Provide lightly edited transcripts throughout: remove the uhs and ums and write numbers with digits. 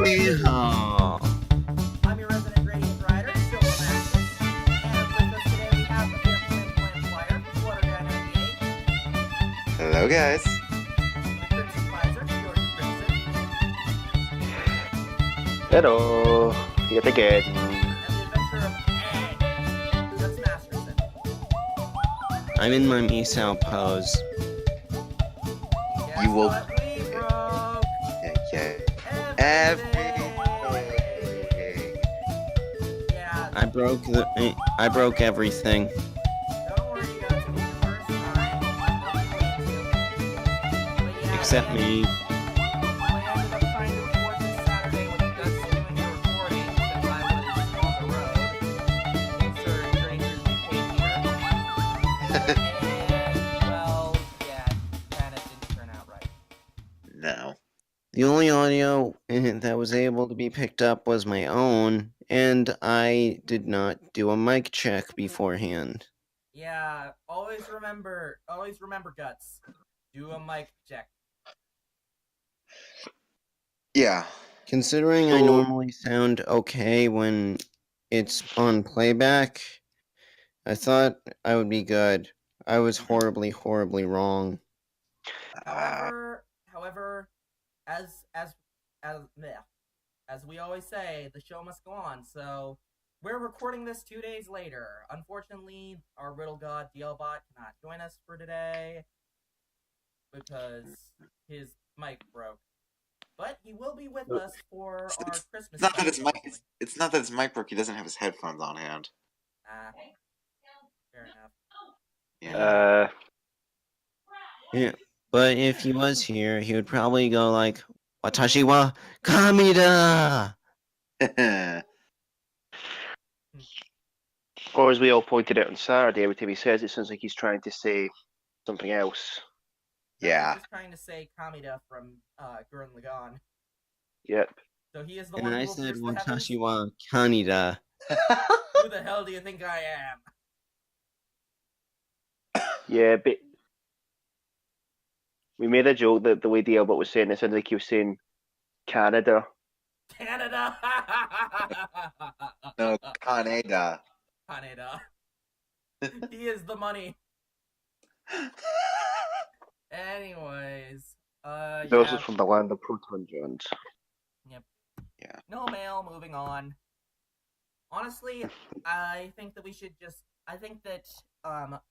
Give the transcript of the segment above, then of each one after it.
Yeehaw! I'm your resident radiant rider, Silver Maxis, and with us today we have the fearful implant flyer from Water Guy 98, Hello, guys. the Crimson Visor, Georgia Crimson, Hello, yet again. and the adventure of Egg, Guts Masterson. I'm in my Misao pose. Guess You will- what we broke? Yeah. Everything! Yeah, I broke everything. don't worry, you guys, it was your first time. But yeah, Except me. I ended up trying to record this Saturday with Guts doing the recording since I was on the road. Sir strangers became here. And, well, yeah, kinda didn't turn out right. No. The only audio that was able to be picked up was my own, and I did not do a mic check beforehand. Yeah, always remember, Guts. Do a mic check. Yeah. Considering I normally sound okay when it's on playback, I thought I would be good. I was horribly, horribly wrong. However, as we always say, the show must go on. So we're recording this 2 days later. Unfortunately, our riddle god DLBot cannot join us for today because his mic broke. But he will be with us for our Christmas. It's not that his special, mic. It's not that his mic broke. He doesn't have his headphones on hand. fair enough. Yeah. Yeah, but if he was here, he would probably go like, "Watashi wa Kamida!" Or as we all pointed out on Saturday, every time he says it sounds like he's trying to say something else. Yeah. He's just trying to say Kamida from Gurren Lagann. Yep. So he is the And one I who will said, pierce the heavens. "Watashi wa Kanida." Who the hell do you think I am? Yeah, but we made a joke that the way the Albert was saying it sounded like he was saying Canada. Canada! No, Kaneda. Canada. He is the money. Anyways, Those yeah. are from the land of Proton Jones. Yep. Yeah. No mail, moving on. Honestly, I think that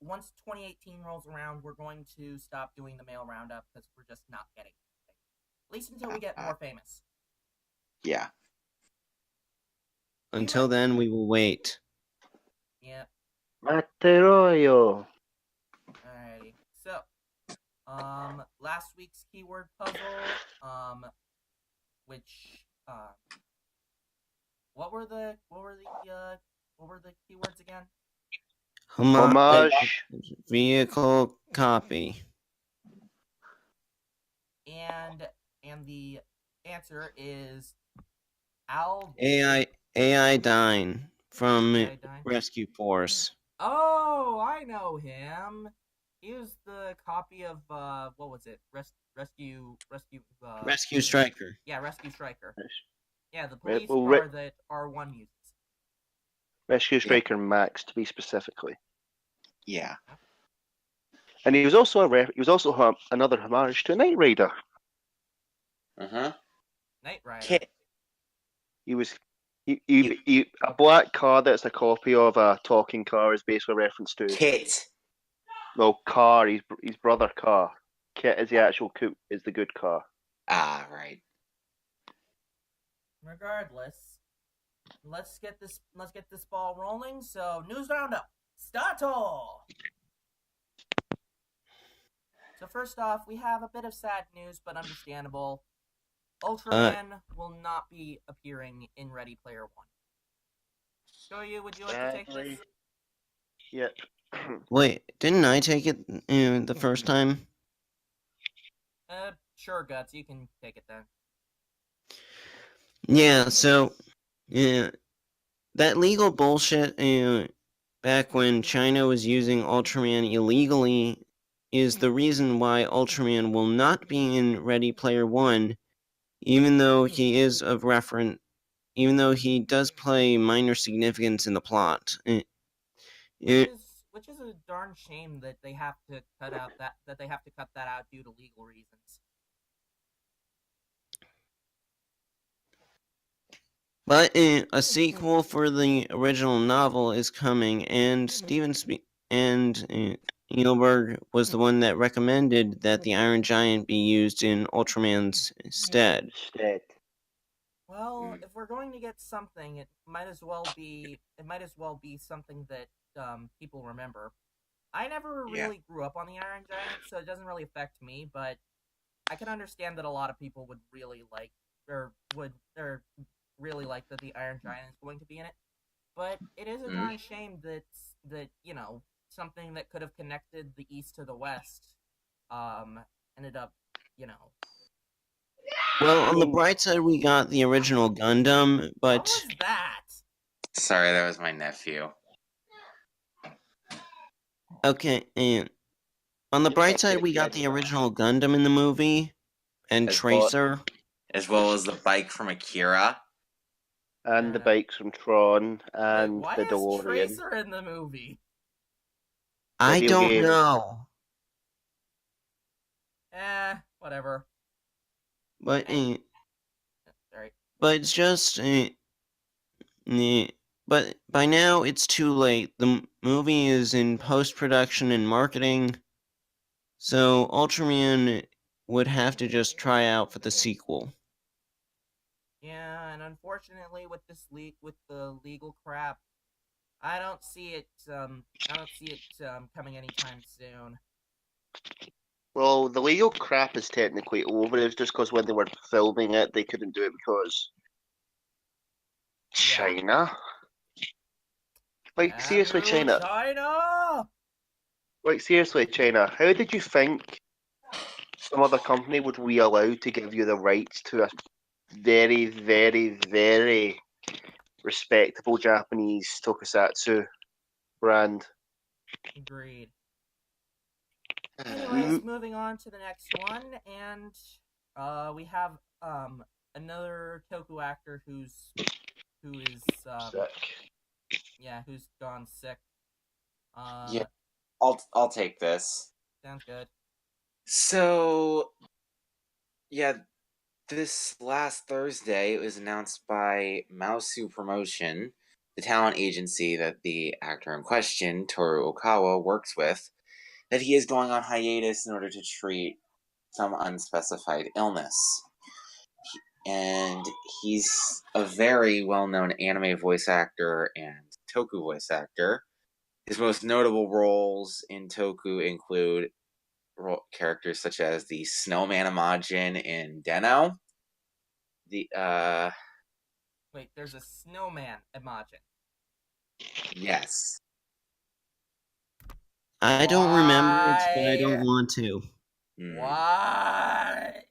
once 2018 rolls around, we're going to stop doing the mail roundup because we're just not getting anything. At least until we get more famous. Yeah. Until then, we will wait. Yep. Materoyo. Alrighty. So, last week's keyword puzzle, which, what were the keywords again? Homage. Vehicle copy. And the answer is AI Dine from AI Dine? Rescue Force. Oh, I know him. He was the copy of what was it? Rescue Striker. Yeah, Rescue Striker. Yeah, the Right, police well, car that R1 uses. Rescue Striker Max, to be specifically. Yeah. And he was also another homage to Knight Rider. Knight Rider. Kit. He was a black car that's a copy of a talking car is basically a reference to Kit. well, car. His brother car. Kit is the actual coupe, is the good car. Ah, right. Regardless, let's get this ball rolling. So, news roundup, starto. So first off, we have a bit of sad news, but understandable. Ultraman will not be appearing in Ready Player One. Shoyu, would you like to take this? Yep. Wait, didn't I take it the first time? Sure, Guts, you can take it then. Yeah, so, that legal bullshit back when China was using Ultraman illegally is the reason why Ultraman will not be in Ready Player One, even though he is of reference, even though he does play minor significance in the plot. Which is a darn shame that they have to cut out that they have to cut that out due to legal reasons. But a sequel for the original novel is coming, and Spielberg was the one that recommended that the Iron Giant be used in Ultraman's stead. Well, if we're going to get something, it might as well be something that people remember. I never Yeah. really grew up on the Iron Giant, so it doesn't really affect me, but I can understand that a lot of people would really like really like that the Iron Giant is going to be in it. But it is a Mhm. darn shame that something that could have connected the East to the West ended up, you know. Well, on the bright side, we got the original Gundam, What but was that? Sorry, that was my nephew. okay, and on the bright side, we got the original Gundam in the movie, and As well, Tracer. as well as the bike from Akira. And the bikes from Tron, Wait, and why the is DeLorean. Tracer in the movie? I Video don't game. know, Whatever. but Sorry. but it's just but by now it's too late. The movie is in post-production and marketing, so Ultraman would have to just try out for the sequel. Yeah, and unfortunately, with the legal crap, I don't see it. Coming anytime soon. Well, the legal crap is technically over. It's just because when they were filming it, they couldn't do it because Yeah. China. Like seriously, China. China. Like seriously, China. How did you think some other company would we allow to give you the rights to a very, very, very respectable Japanese tokusatsu brand? Agreed. Anyways, moving on to the next one, and we have another Toku actor who is Sick. who's gone sick. Yeah. I'll take this. Sounds good. So, yeah, this last Thursday it was announced by Mausu Promotion, the talent agency that the actor in question, Toru Okawa, works with, that he is going on hiatus in order to treat some unspecified illness. And he's a very well-known anime voice actor and Toku voice actor. His most notable roles in Toku include characters such as the Snowman Imagine in Den-O. Wait, there's a snowman Imagine. Yes. I don't remember it, but I Why? don't want to. Why?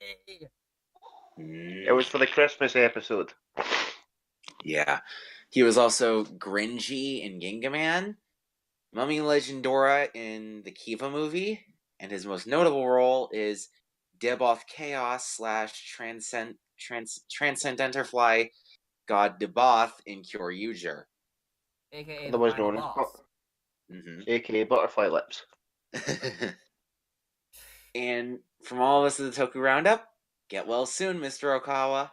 It was for the Christmas episode. Yeah. He was also Gringy in Gingaman, Mummy Legendora in the Kiva movie, and his most notable role is Deboth Chaos / Transcendenterfly God Deboth in Kyoryuger. AKA the Otherwise final known as boss. AKA Butterfly Lips. And from all of us at the Toku Roundup, get well soon, Mr. Okawa.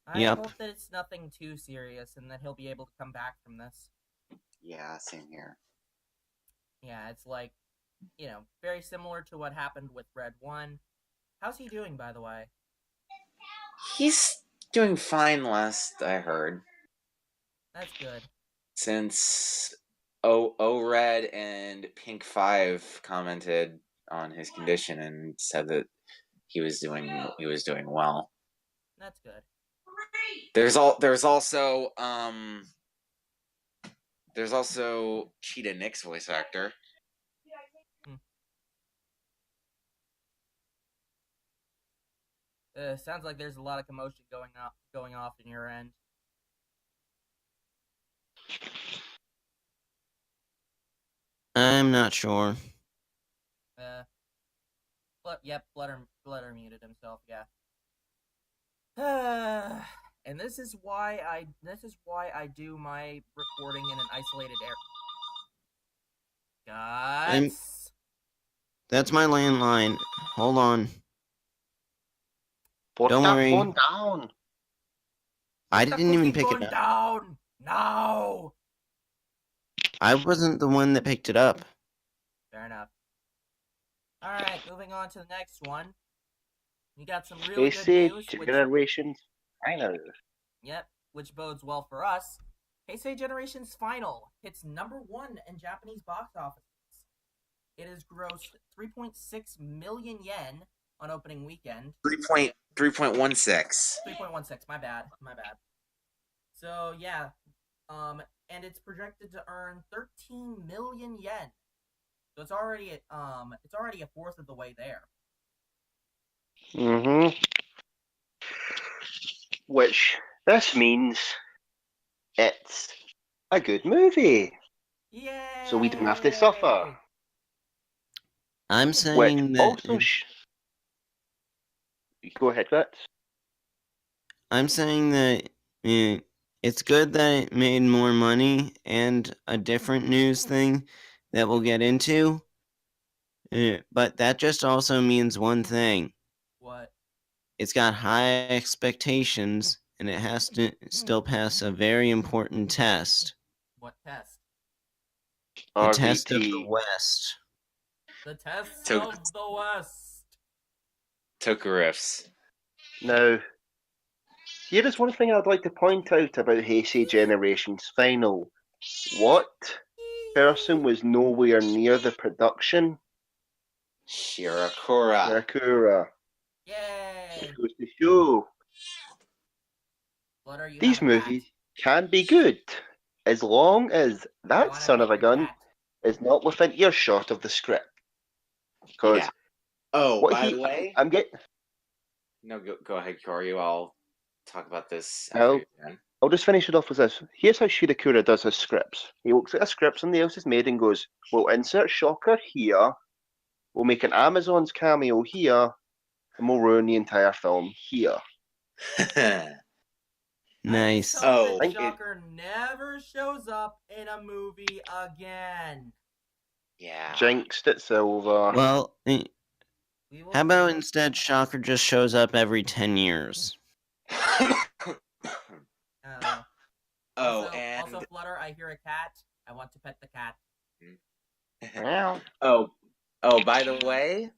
I Yep. hope that it's nothing too serious and that he'll be able to come back from this. Yeah, same here. Yeah, it's like, very similar to what happened with Red 1. How's he doing, by the way? He's doing fine last I heard. That's good. Since O-Red and Pink 5 commented on his condition and said that he was doing well. That's good. There's also Cheetah Nick's voice actor. Sounds like there's a lot of commotion going off in your end. I'm not sure. Yep, Flutter muted himself, yeah. And this is why I do my recording in an isolated area. Guts. That's my landline. Hold on. Put Don't that worry. phone down. I Put the didn't even cookie pick phone it up. down. No. I wasn't the one that picked it up. Fair enough. All right, moving on to the next one. We got some really good news. Generations. I know. Yep, which bodes well for us. Heisei Generations Final hits #1 in Japanese box office. It has grossed 3.6 million yen on opening weekend. 3.16. 3.16. My bad. So yeah, and it's projected to earn 13 million yen. So it's already a fourth of the way there. Which this means it's a good movie. Yay! So we don't have to suffer. I'm saying Which that. also. Go ahead, Guts. I'm saying that it's good that it made more money, and a different news thing that we'll get into. But that just also means one thing. What? It's got high expectations, and it has to still pass a very important test. What test? The test of the RVT. West. The test Toku. of the West. Toku riffs. Now, here is one thing I'd like to point out about Heisei Generations Final. What person was nowhere near the production? Shirakura. Shirakura. Yay! Goes to show Flutter, you these have a movies cat. can be good as long as I that wanna son pet of a your gun cat. is not within earshot of the script. Because Yeah. Oh, what by the way, I'm getting. no, go ahead, Koryu. I'll talk about this No. after you're done. I'll just finish it off with this. Here's how Shirakura does his scripts. He looks at a script somebody else has made and goes, we'll insert Shocker here, we'll make an Amazon's cameo here, and we'll ruin the entire film here. I just Nice. hope that Oh, Shocker never shows up in a movie again. yeah. Jinxed it, Silver. Well, We will how about see. instead Shocker just shows up every 10 years? I don't know. Oh, and Also, Flutter, I hear a cat. I want to pet the cat. oh, by the way,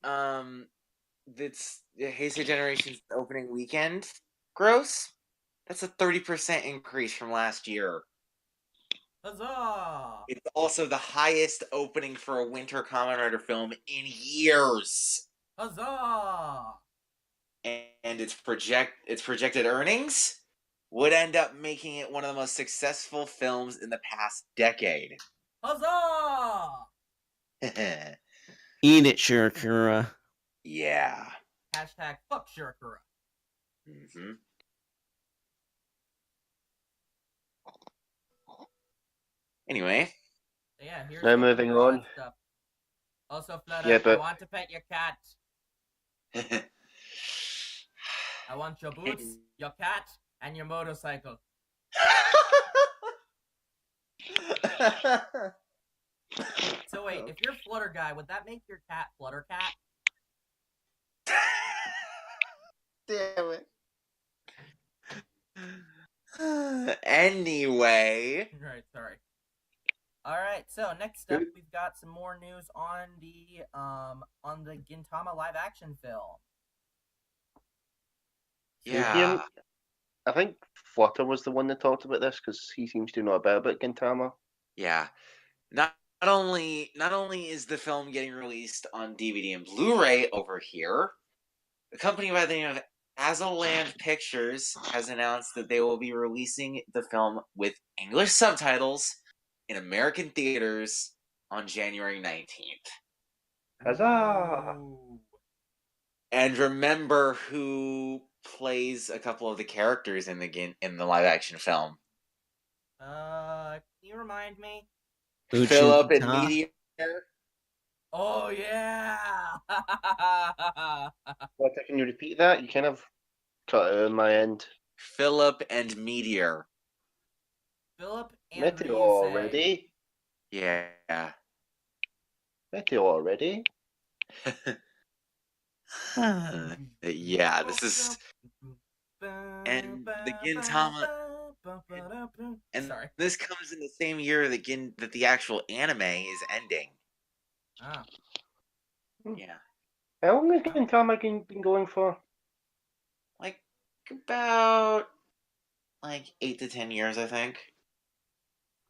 that's Heisei Generation's opening weekend gross. That's a 30% increase from last year. Huzzah! It's also the highest opening for a Winter Kamen Rider film in years. Huzzah! And its projected earnings would end up making it one of the most successful films in the past decade. Huzzah! Eat it, Shirakura. Yeah. Hashtag fuck Shirakura. Mm-hmm. Anyway. So yeah, here's Now some moving broad on. stuff. Also, Flutter, Yeah, I but want to pet your cat. I want your boots, your cat, and your motorcycle. So wait, if you're Flutter Guy, would that make your cat Flutter Cat? Damn it. Anyway. Right, sorry. Alright, so next up we've got some more news on the Gintama live action film. Yeah. I think Flutter was the one that talked about this because he seems to know about Gintama. Yeah. Not only is the film getting released on DVD and Blu-ray over here, the company by the name of Azaland Pictures has announced that they will be releasing the film with English subtitles in American theaters on January 19th. Huzzah! Ooh. And remember who plays a couple of the characters in the live action film? Can you remind me? Philip and Uchita? Meteor. Oh yeah! Flutter, can you repeat that? You kind of cut out on my end. Philip and Meteor. Philip and Meteor Ryusei. already? Yeah. Meteor already? Yeah, this is and the Gintama and Sorry. this comes in the same year that the actual anime is ending. Ah. Yeah. How long has Gintama been going for? Like about 8 to 10 years, I think.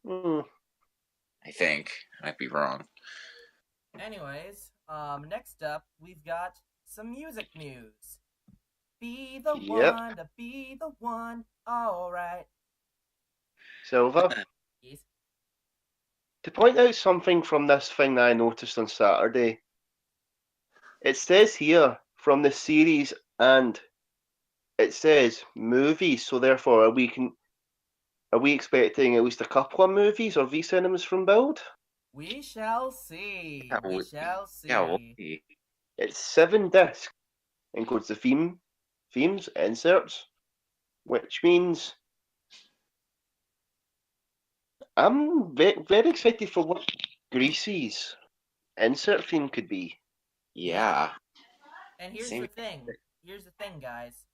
Hmm. I think. I might be wrong. Anyways, next up we've got some music news. Be the Yep. one to be the one. All right. Silver? Yes. To point out something from this thing that I noticed on Saturday, it says here from the series and it says movies, so therefore are we expecting at least a couple of movies or V-cinemas from Build? We shall see. Yeah, We shall see. Yeah, we'll see. It's 7 discs, includes the themes, inserts, which means I'm very excited for what Greasy's insert theme could be. Yeah. And here's Same. the thing. Here's the thing, guys.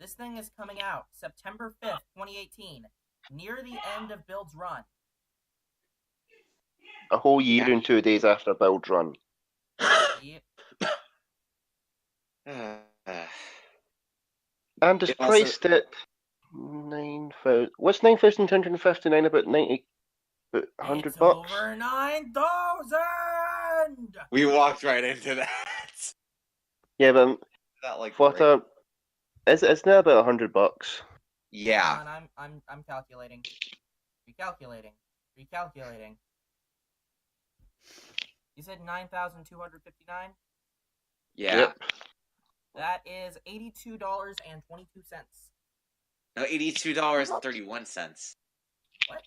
This thing is coming out September 5th, 2018, near the end of Build's run. A whole year and 2 days after Build run. Yep. And it's It also- priced at 9,000. What's 9,259 about 90? About 100 It's bucks? over 9,000! We walked right into that. Yeah, but That like what right- it's now about 100 bucks. Yeah. Hang on, I'm calculating. Recalculating. You said 9,259? Yeah. Yep. That is $82.22. No, $82.31. What?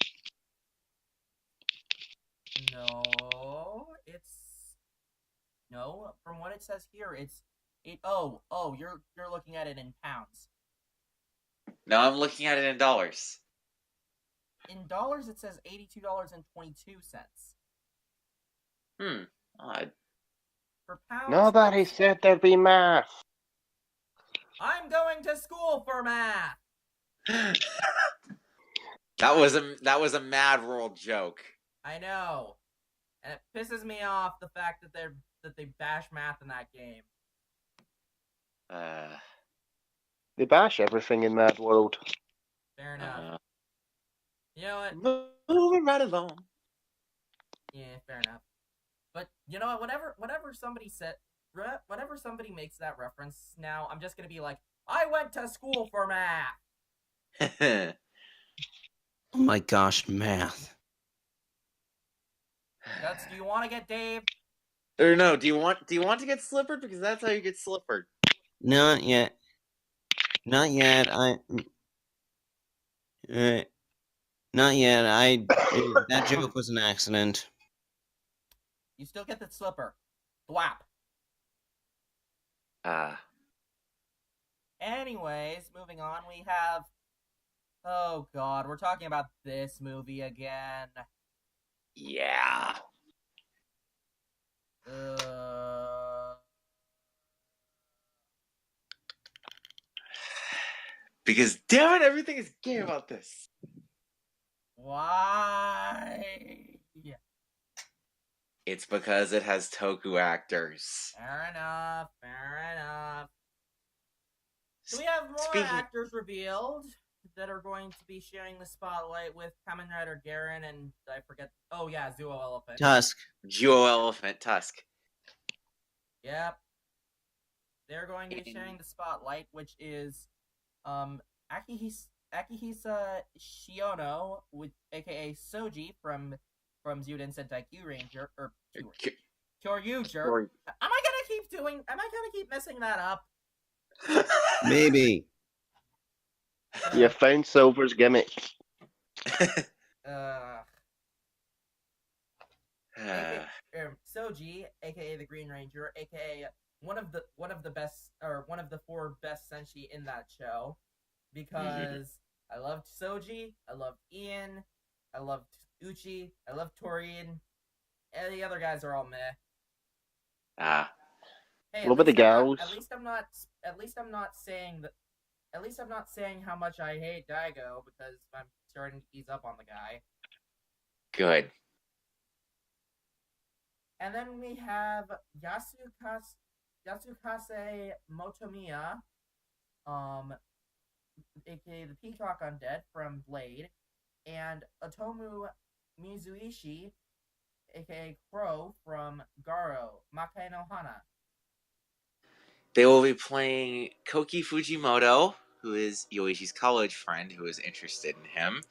No, from what it says here, you're looking at it in pounds. No, I'm looking at it in dollars. In dollars it says $82.22. Odd. For pounds, Nobody it's... said there'd be math. I'm going to school for math. That was a Mad World joke. I know, and it pisses me off the fact that they bash math in that game. They bash everything in Mad World. Fair enough. You know what? Moving right along. Yeah, fair enough. But you know what? Whenever somebody makes that reference now, I'm just gonna be like, I went to school for math. Oh my gosh, math. Guts, do you want to get Dave? Or no, do you want to get slippered? Because that's how you get slippered. Not yet. Not yet. Not yet. That joke was an accident. You still get the slipper. Thwap. Anyways, moving on, we have... Oh god, we're talking about this movie again. Yeah. Because damn it, everything is gay about this. Why? It's because it has Toku actors. Fair enough. So we have more actors revealed that are going to be sharing the spotlight with Kamen Rider Garen and I forget. Oh yeah, Zuo Elephant. Tusk. Jewel Elephant Tusk. Yep. They're going to be sharing the spotlight, which is Akihisa Shiono, aka Soji from Zuden Sentai Q Ranger or Kyoryuger. Am I gonna keep messing that up? Maybe. You found Silver's gimmick. Soji, aka the Green Ranger, aka one of the best, or one of the four best senshi in that show, Mm-hmm. because I loved Soji, I loved Ian, I loved Uchi, I loved Torian, and the other guys are all meh. Ah, Hey, What about the gals? at least I'm not saying that. At least I'm not saying how much I hate Daigo, because I'm starting to ease up on the guy. good. And then we have Yasukase Motomiya, um, aka the Peacock Undead from Blade, and Otomu Mizuishi, aka Crow from Garo, Makai no Hana. They will be playing Koki Fujimoto, who is Yoichi's college friend who is interested in him.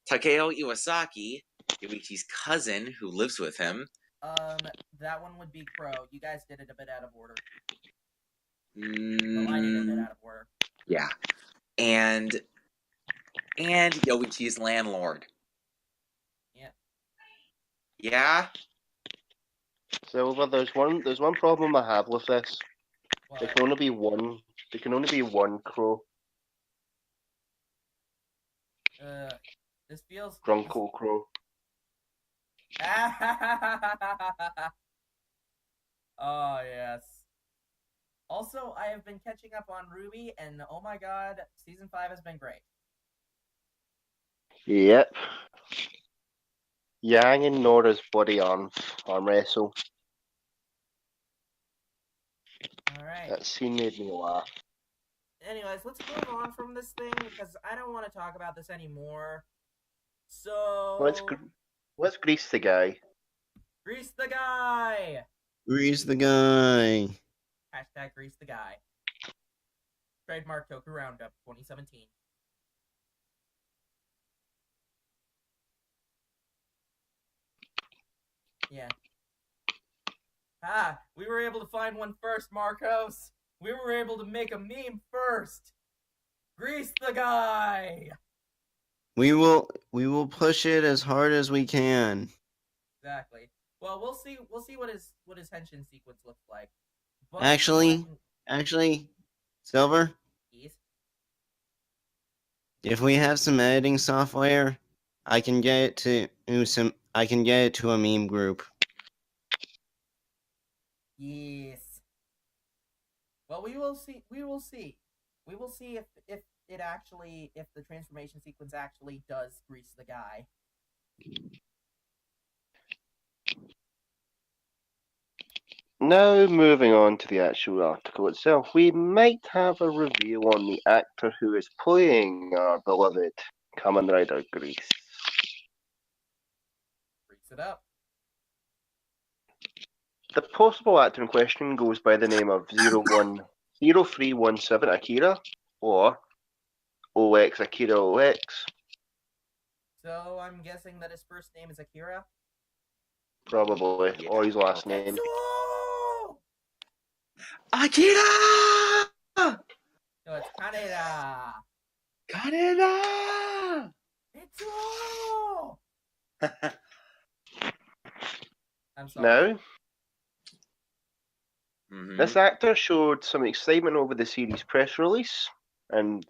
Takeo Iwasaki, Yoichi's cousin who lives with him. That one would be Crow. You guys did it a bit out of order. Mm, Well, I did it a bit out of order. yeah. And Yoichi's landlord. Yeah. Yeah? Silver, there's one problem I have with this. There What? can only be one. There can only be one crow. This feels. Drunko crow. Oh, yes. Also, I have been catching up on Ruby, and oh my god, season 5 has been great. Yep. Yang and Nora's body arm wrestle. Alright. That scene made me laugh. Anyways, let's move on from this thing, because I don't want to talk about this anymore. So. Let's grease the guy. Grease the guy! Grease the guy. Hashtag grease the guy. Trademark Toku Roundup 2017. Yeah. Ah, we were able to find one first, Marcos. We were able to make a meme first. Grease the guy. We will push it as hard as we can. Exactly. Well, we'll see what his henshin sequence looks like. But Actually, Silver, yes. if we have some editing software, I can get it to a meme group. Yes. Well, we will see. We will see if the transformation sequence actually does grease the guy. Now, moving on to the actual article itself, we might have a review on the actor who is playing our beloved Kamen Rider Grease. Grease it up. The possible actor in question goes by the name of 0317 Akira or OX Akira OX. So I'm guessing that his first name is Akira. Probably, Yeah. or his last name. Tetsuo! Akira! No, it's Kaneda. Kaneda! Tetsuo! I'm sorry. Now, Mm-hmm. this actor showed some excitement over the series press release and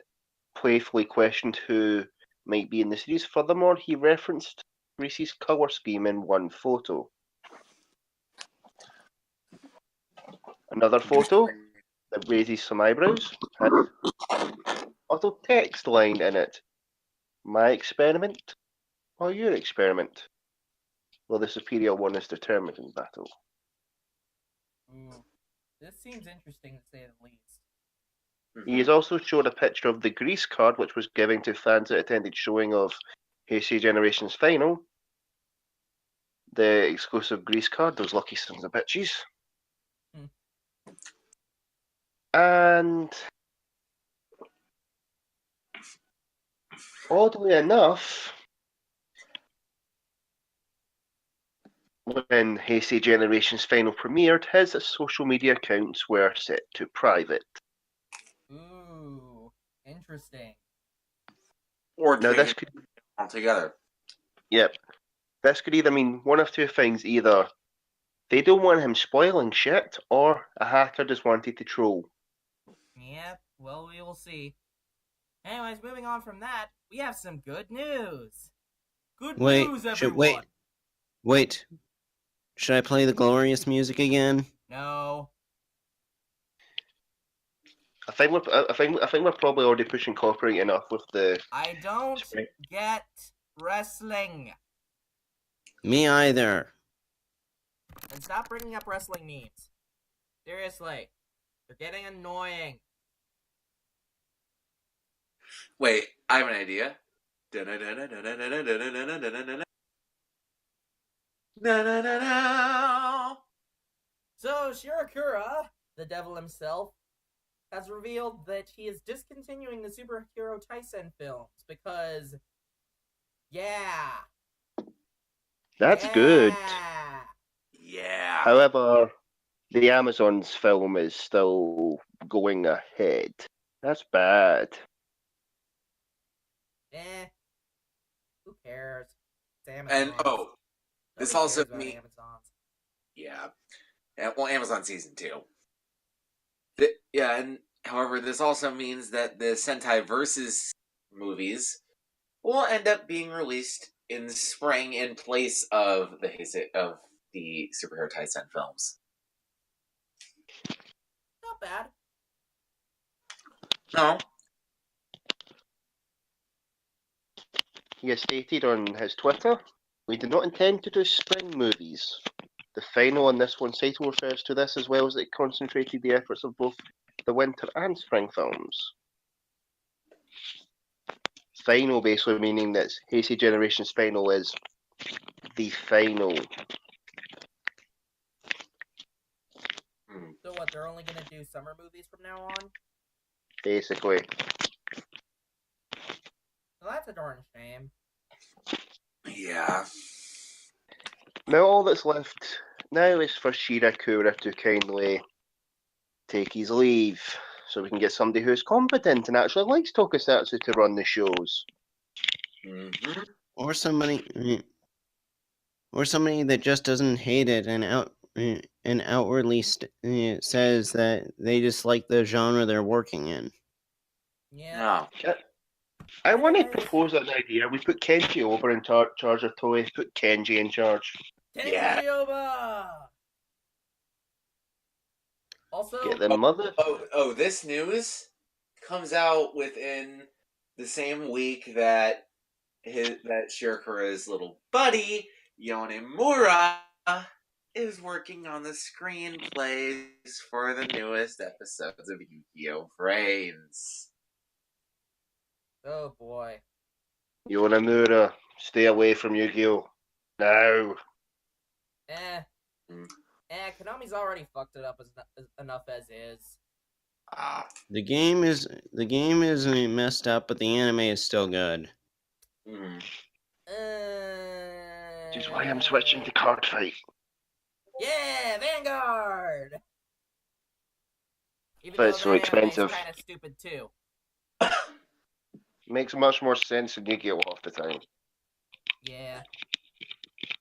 playfully questioned who might be in the series. Furthermore, he referenced Grease's colour scheme in one photo. Another photo that raises some eyebrows has little text line in it. My experiment or your experiment? Well, the superior one is determined in battle. Ooh. This seems interesting to say the least. He has also showed a picture of the Grease card, which was given to fans that attended showing of Heisei Generation's final. The exclusive Grease card, those lucky sons of bitches. Hmm. And oddly enough, when Heisei Generation's final premiered, his social media accounts were set to private. Ooh, interesting. Or Now this could, altogether. yep, this could either mean one of two things. Either They don't want him spoiling shit, or a hacker just wanted to troll. Yep, well, we will see. Anyways, moving on from that, we have some good news. Good news, everyone! Wait. Should I play the glorious music again? No. I think we're probably already pushing copyright enough with the. I don't get wrestling. Me either. And stop bringing up wrestling memes. Seriously. They're getting annoying. Wait, I have an idea. So, Shirakura, the devil himself, has revealed that he is discontinuing the superhero Tyson films because, yeah. That's good. Yeah. However, the Amazon's film is still going ahead. That's bad. Who cares? It's And Amazon. this Nobody also cares about means Amazons. yeah. Well, Amazon season 2. Yeah, and however, this also means that the Sentai Versus movies will end up being released in spring in place of the superhero Tyson films. Not bad. No. He has stated on his Twitter, "We do not intend to do spring movies. The final on this one's title refers to this as well as it concentrated the efforts of both the winter and spring films." Final basically meaning that Heisei Generation's final is the final. So what, they're only gonna do summer movies from now on? Basically. Well, that's a darn shame. Yeah. Now all that's left now is for Shirakura to kindly take his leave, so we can get somebody who's competent and actually likes Tokusatsu to run the shows. Mm-hmm. Or somebody that just doesn't hate it and outwardly says that they just like the genre they're working in. Yeah. No. I want to Anyways. propose an idea. We put Kenji over in charge of Toei. Put Kenji in charge. Yeah. Tenryoba! Also, Get the mother. This news comes out within the same week that Shirakura's little buddy, Yonemura, is working on the screenplays for the newest episodes of Yu-Gi-Oh! Vrains. oh boy. Yonemura, stay away from Yu-Gi-Oh! Now. Konami's already fucked it up enough as is. The game is messed up, but the anime is still good. Mm. Which is why I'm switching to card fight. Yeah, Vanguard! Even But though it's so that expensive. kind of stupid too. Makes much more sense than Yu-Gi-Oh! Half the time. Yeah.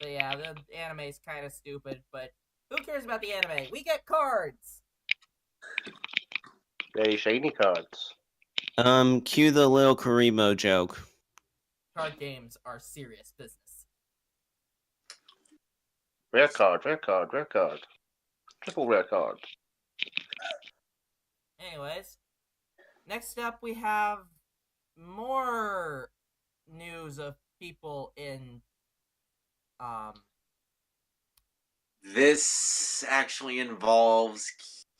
But yeah, the anime's kind of stupid, but who cares about the anime? We get cards! Very shiny cards. Cue the little Karibo joke. Card games are serious business. Rare card, rare card, rare card. Triple rare card. Anyways, next up we have more news of people in This actually involves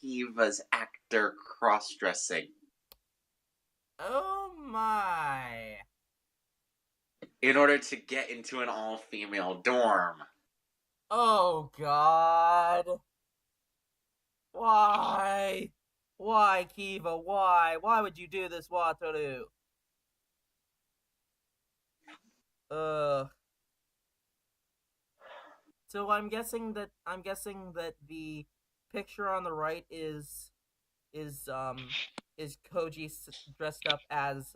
Kiva's actor cross-dressing. oh my. In order to get into an all-female dorm. Oh god. Why? Why, Kiva? Why? Why would you do this, Wataru? So I'm guessing that the picture on the right is Koji dressed up as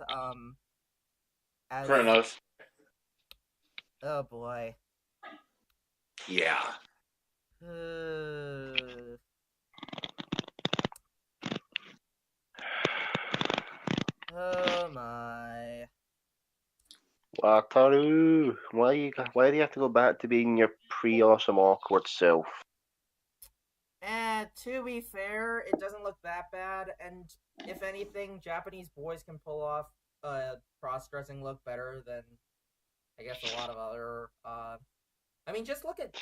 Kronos. oh boy. Yeah. Oh my. Wataru, why do you have to go back to being your pre-awesome awkward self? To be fair, it doesn't look that bad, and if anything, Japanese boys can pull off cross-dressing look better than I guess a lot of other. I mean, just look at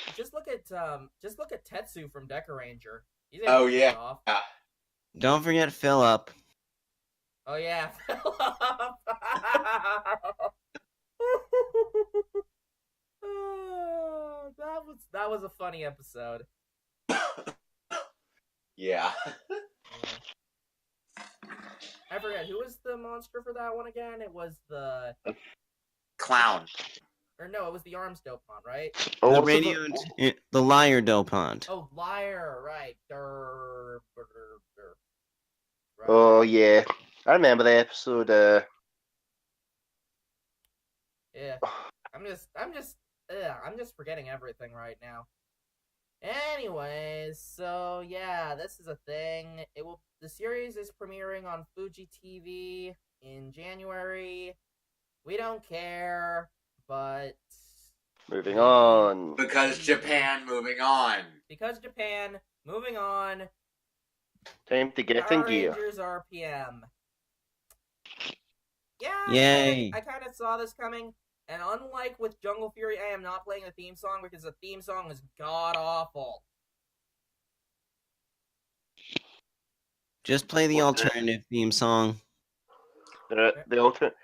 Tetsu from Deca Ranger. He's able to pull it off. Don't forget Philip. Oh yeah, that was a funny episode. Yeah. I forget who was the monster for that one again. It was the Clown. Or no, it was the arms Dopon, right? The the liar Dopont. Oh, liar, right. Right. Oh yeah, I remember the episode. Yeah, I'm just forgetting everything right now. Anyways, so yeah, this is a thing. The series is premiering on Fuji TV in January. We don't care, but Moving on. Because Japan, moving on. Because Japan, moving on. Time to get in Power gear. Rangers RPM. Yeah, Yay. I kind of saw this coming. And unlike with Jungle Fury, I am not playing the theme song because the theme song is god awful. Just play the alternative theme song. The alternate.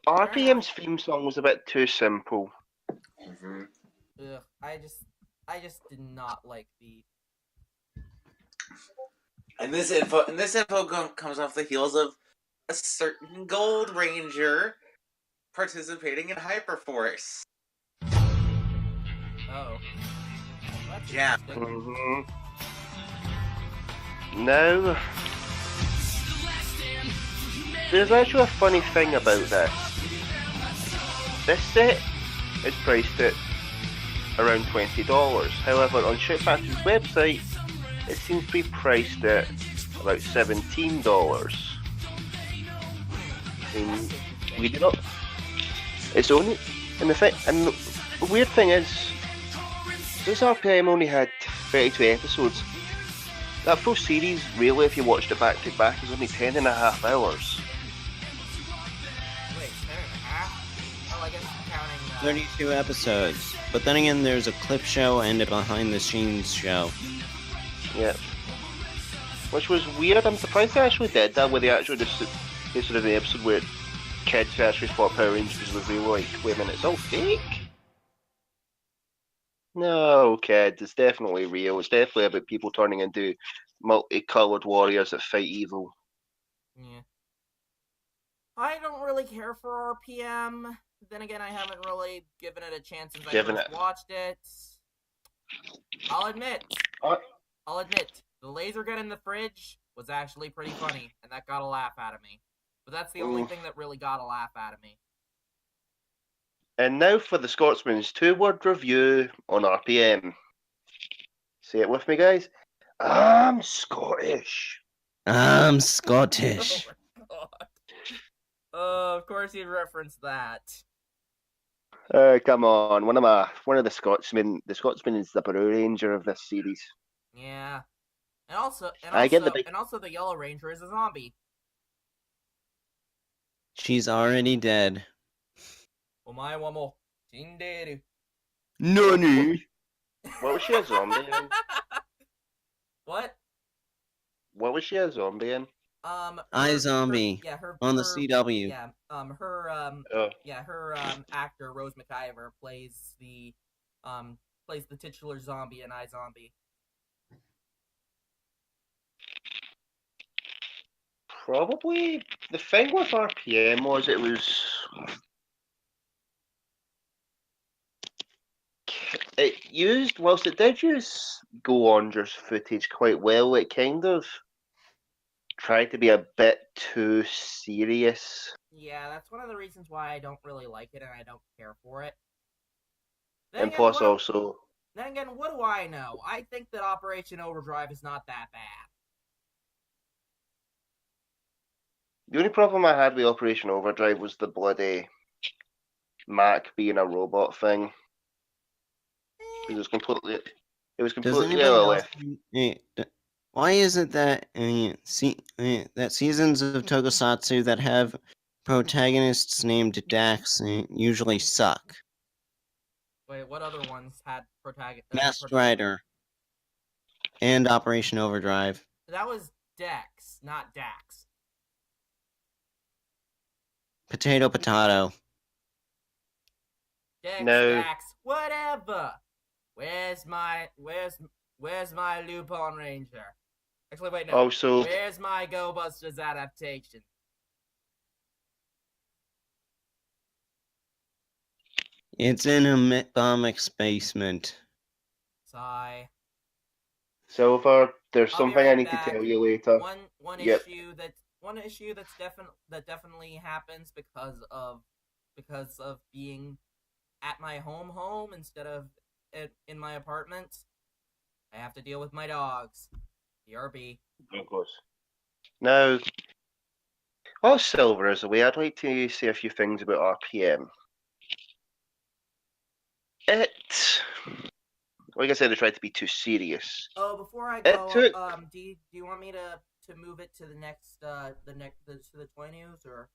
RPM's theme song was a bit too simple. Mm-hmm. Ugh, I just did not like the. And this info comes off the heels of a certain Gold Ranger participating in Hyperforce. Oh. That's Yeah. interesting. Now, there's actually a funny thing about this. This set is priced at around $20. However, on Shipmaster's website, it seems to be priced at about $17. We do not. It's only, and the weird thing is, this RPM only had 32 episodes. That full series, really, if you watched it back to back, is only 10.5 hours. Wait, 10.5? Oh, I guess counting. 32 episodes. But then again, there's a clip show and a behind the scenes show. Yeah. Which was weird. I'm surprised they actually did that, where they actually just sort of the episode where kids actually fought Power Rangers was really like, wait a minute, it's all fake? No, kids, it's definitely real. It's definitely about people turning into multicolored warriors that fight evil. Yeah. I don't really care for RPM. Then again, I haven't really given it a chance since I first watched it. I'll admit, the laser gun in the fridge was actually pretty funny, and that got a laugh out of me. But that's the only thing that really got a laugh out of me. And now for the Scotsman's 2-word review on RPM. Say it with me, guys. I'm Scottish. I'm Scottish. Oh my god. Of course you'd reference that. Come on, one of the Scotsmen. The Scotsman is the Blue Ranger of this series. Yeah. And also the Yellow Ranger is a zombie. She's already dead. Omae wa mo shinderu. Nani? What was she a zombie in? What? What was she a zombie in? iZombie. On the CW. Yeah. Her actor Rose McIver plays the titular zombie in iZombie. Probably the thing with RPM was whilst it did use Go Onger's footage quite well, it kind of tried to be a bit too serious. Yeah, that's one of the reasons why I don't really like it and I don't care for it. And plus also, Then again, what do I know? I think that Operation Overdrive is not that bad. The only problem I had with Operation Overdrive was the bloody Mac being a robot thing. It was completely. It was Does completely anybody else? left. Why is it that that seasons of Tokusatsu that have protagonists named Dax usually suck? Wait, what other ones had Masked Rider and Operation Overdrive. That was Dex, not Dax. Potato, potato. Dex, No. Dax, whatever. Where's my Lupin Ranger? Actually, wait, no. Also, Where's my Go Busters adaptation? It's in a comics basement. Sigh. Silver, there's I'll be something I right need back. to tell you later. One Yep. issue that definitely happens because of being at my home instead of in my apartment. I have to deal with my dogs. BRB. Of course. Now, while Silver is away, I'd like to say a few things about RPM. Like I said, I tried to be too serious. Oh, before I It go, took- do you want me to move it to the next to the toy news or?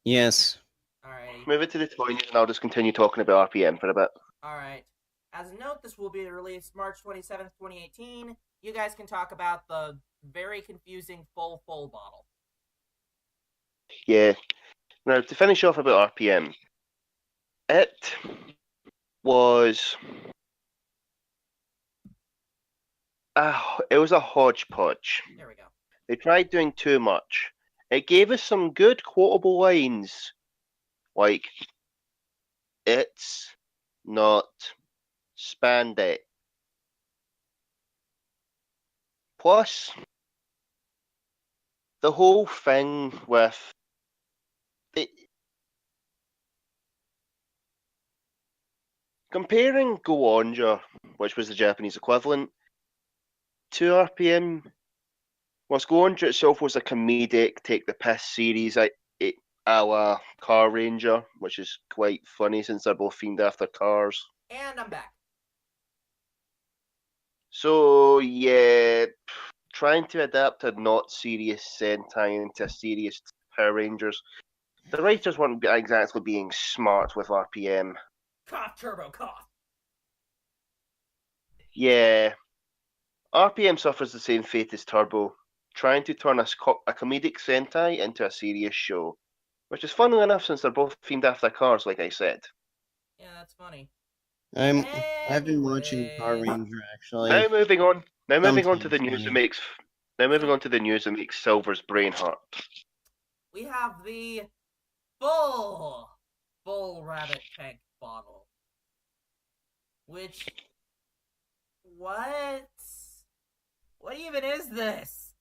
Yes. Alright. Move it to the toy news, and I'll just continue talking about RPM for a bit. Alright. As a note, this will be released March 27th, 2018. You guys can talk about the very confusing full bottle. Yeah. Now, to finish off about RPM, it was a hodgepodge. There we go. They tried doing too much. It gave us some good quotable lines, like, it's not spandex. Plus, the whole thing with it, comparing Go Onja, which was the Japanese equivalent, to RPM, whilst Go Onja itself was a comedic, take the piss series, a la Car Ranger, which is quite funny since they're both themed after cars. And I'm back. So, yeah, trying to adapt a not serious Sentai into serious Power Rangers. The writers weren't exactly being smart with RPM. Cough, turbo, cough. Yeah, RPM suffers the same fate as Turbo, trying to turn a comedic Sentai into a serious show, which is funnily enough since they're both themed after cars, like I said. Yeah, that's funny. I've been watching Car Anyways. Ranger actually. Now moving on to the Sometimes news that funny. makes. Now moving on to the news that makes Silver's brain hurt. We have the full rabbit tank bottle. Which, what even is this?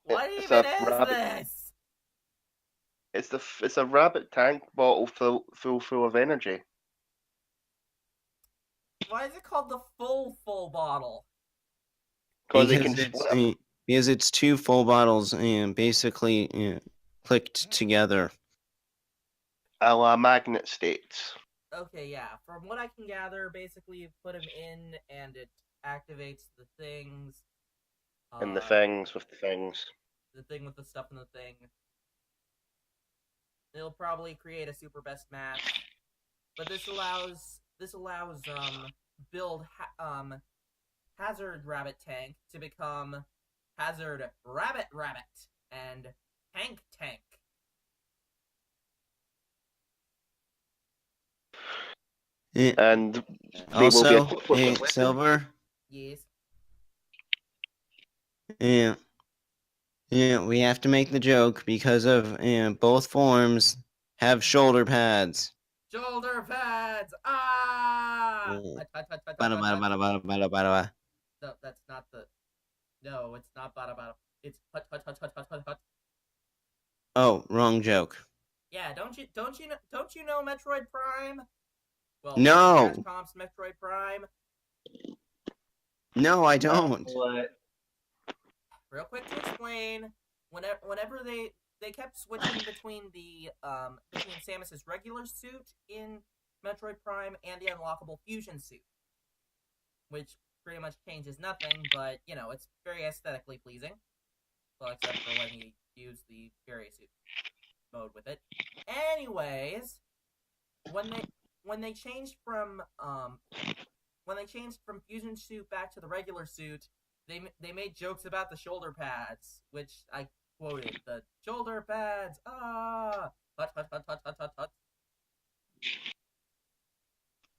What It's even a is rabbit. this? It's a rabbit tank bottle full of energy. Why is it called the full bottle? Because it can split. Because it's two full bottles basically clicked together. A la magnet states. Okay, yeah. From what I can gather, basically you put them in and it activates the things. And the things with the things. The thing with the stuff in the thing. It'll probably create a super best match, but this allows build Hazard Rabbit Tank to become Hazard Rabbit and Tank. And Also, they will be Silver. Yes. Yeah, we have to make the joke because of both forms have shoulder pads. Shoulder pads! Ah! Yeah. No, that's not the. No, it's not bada bada. It's hut. Oh, wrong joke. Yeah, don't you know Metroid Prime? Well, No. Capcom's Metroid Prime. No, I don't. What? Real quick to explain, whenever they kept switching between Samus's regular suit in Metroid Prime and the unlockable fusion suit, which pretty much changes nothing, but it's very aesthetically pleasing. Well, except for when you use the fairy suit mode with it. Anyways, when they changed from fusion suit back to the regular suit, they made jokes about the shoulder pads, which I quoted: "The shoulder pads, hut hut hut hut hut hut hut."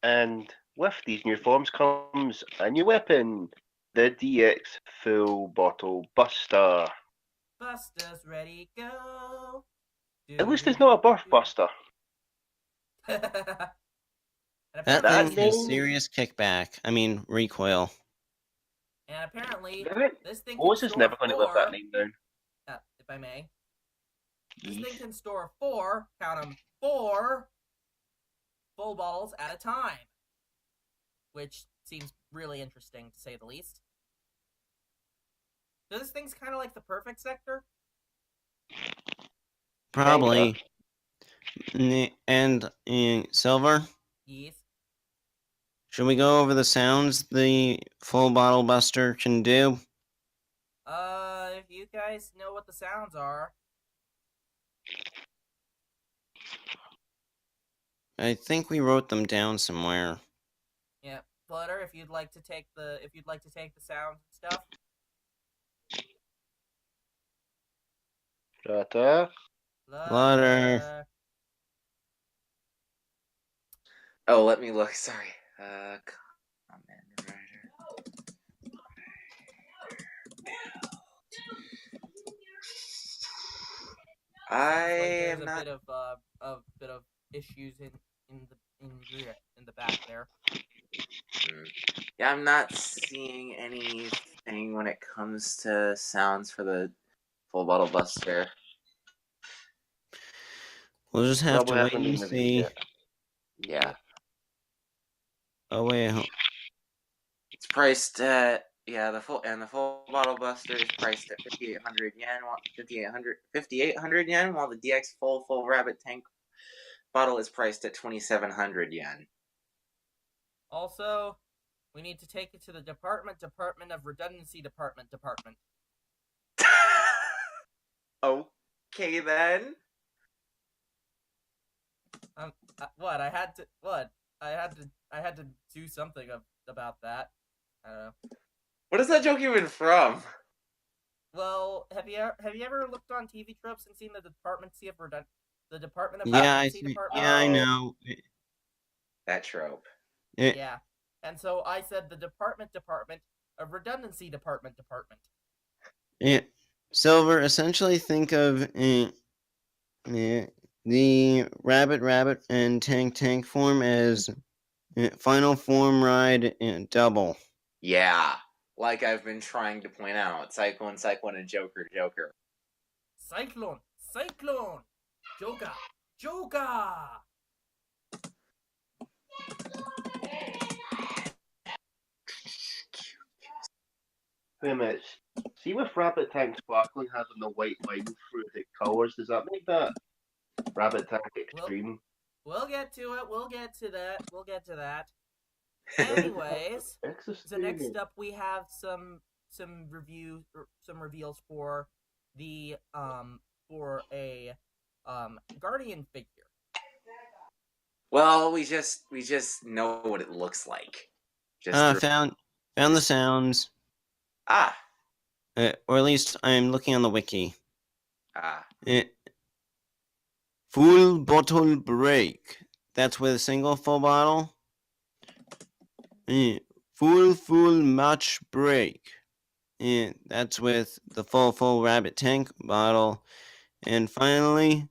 And with these new forms comes a new weapon, the DX Full Bottle Buster. Buster's ready, go. At least it's not a birth buster. And That apparently, thing That has name- serious kickback. I mean, recoil. this thing can Oz is store never going to live that four. name down. If I may, this thing can store count them, 4 full bottles at a time, which seems really interesting to say the least. So this thing's kind of like the perfect sector. Probably. And Silver, Yes. should we go over the sounds the full bottle buster can do? If you guys know what the sounds are, I think we wrote them down somewhere. yeah, Flutter. If you'd like to take the sounds and stuff. Flutter. Flutter. Oh, let me look. Sorry. Comment writer. I There's am not. a bit of issues in the back there. Yeah, I'm not seeing anything when it comes to sounds for the full bottle buster. We'll just have Probably to wait haven't and been reviewed see. yet. Yeah, Oh wait, it's priced at the full bottle buster is priced at 5,800 yen, 5,800 yen, while the DX full rabbit tank bottle is priced at 2,700 yen. Also, we need to take it to the Department of Redundancy Department. Okay then. What I had to do something about that. I don't know. What is that joke even from? Well, have you ever looked on TV tropes and seen the Department of yeah, Redundancy Department? I Oh. know. That trope. Yeah, and so I said the Department of Redundancy Department. Silver, essentially think of the rabbit and tank form as final form ride double. Yeah, like I've been trying to point out, Cyclone, and Joker. Cyclone, Joker. Wait a minute. See with Rabbit Tank sparkling having the white line through the colours, does that make that Rabbit Tank Extreme? We'll get to it. We'll get to that. Anyways, so next up we have some reveals for the for a Guardian figure. Well, we just know what it looks like. Found the sounds. Or at least I'm looking on the wiki. Full bottle break. That's with a single full bottle. Full match break. That's with the full rabbit tank bottle. And finally,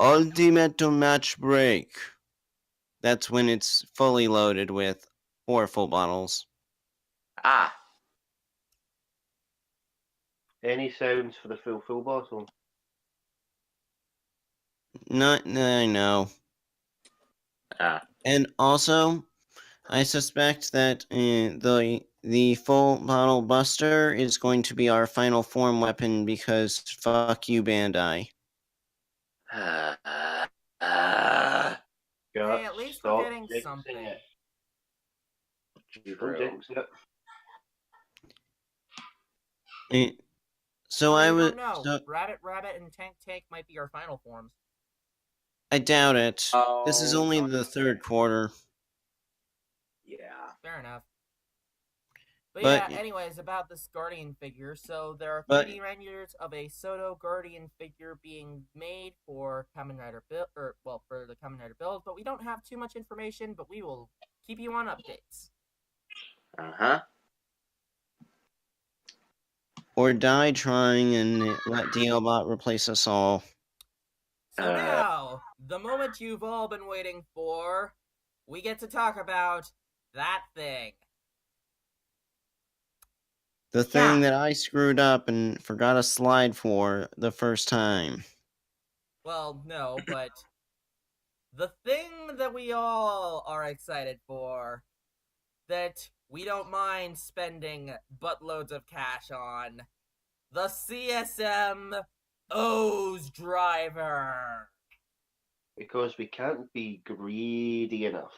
ultimate match break. That's when it's fully loaded with 4 full bottles. Any sounds for the full bottle? I know. And also, I suspect that the full bottle buster is going to be our final form weapon because fuck you, Bandai. Hey, at least we're Stop getting jinxing something. it. Don't True. jinx it. So Well, I we was. don't know. So Rabbit, and Tank might be our final forms. I doubt it. This is Oh, only not the third quarter. Yeah. Fair enough. But But yeah, anyways, about this Guardian figure. So there are But- 3D renders of a Soto Guardian figure being made for Kamen Rider build, for the Kamen Rider build. But we don't have too much information. But we will keep you on updates. or die trying and let DLBot replace us all. So now, the moment you've all been waiting for, we get to talk about that thing. The thing that I screwed up and forgot a slide for the first time. Well, no, but the thing that we all are excited for, that we don't mind spending buttloads of cash on, the CSM O's driver. Because we can't be greedy enough.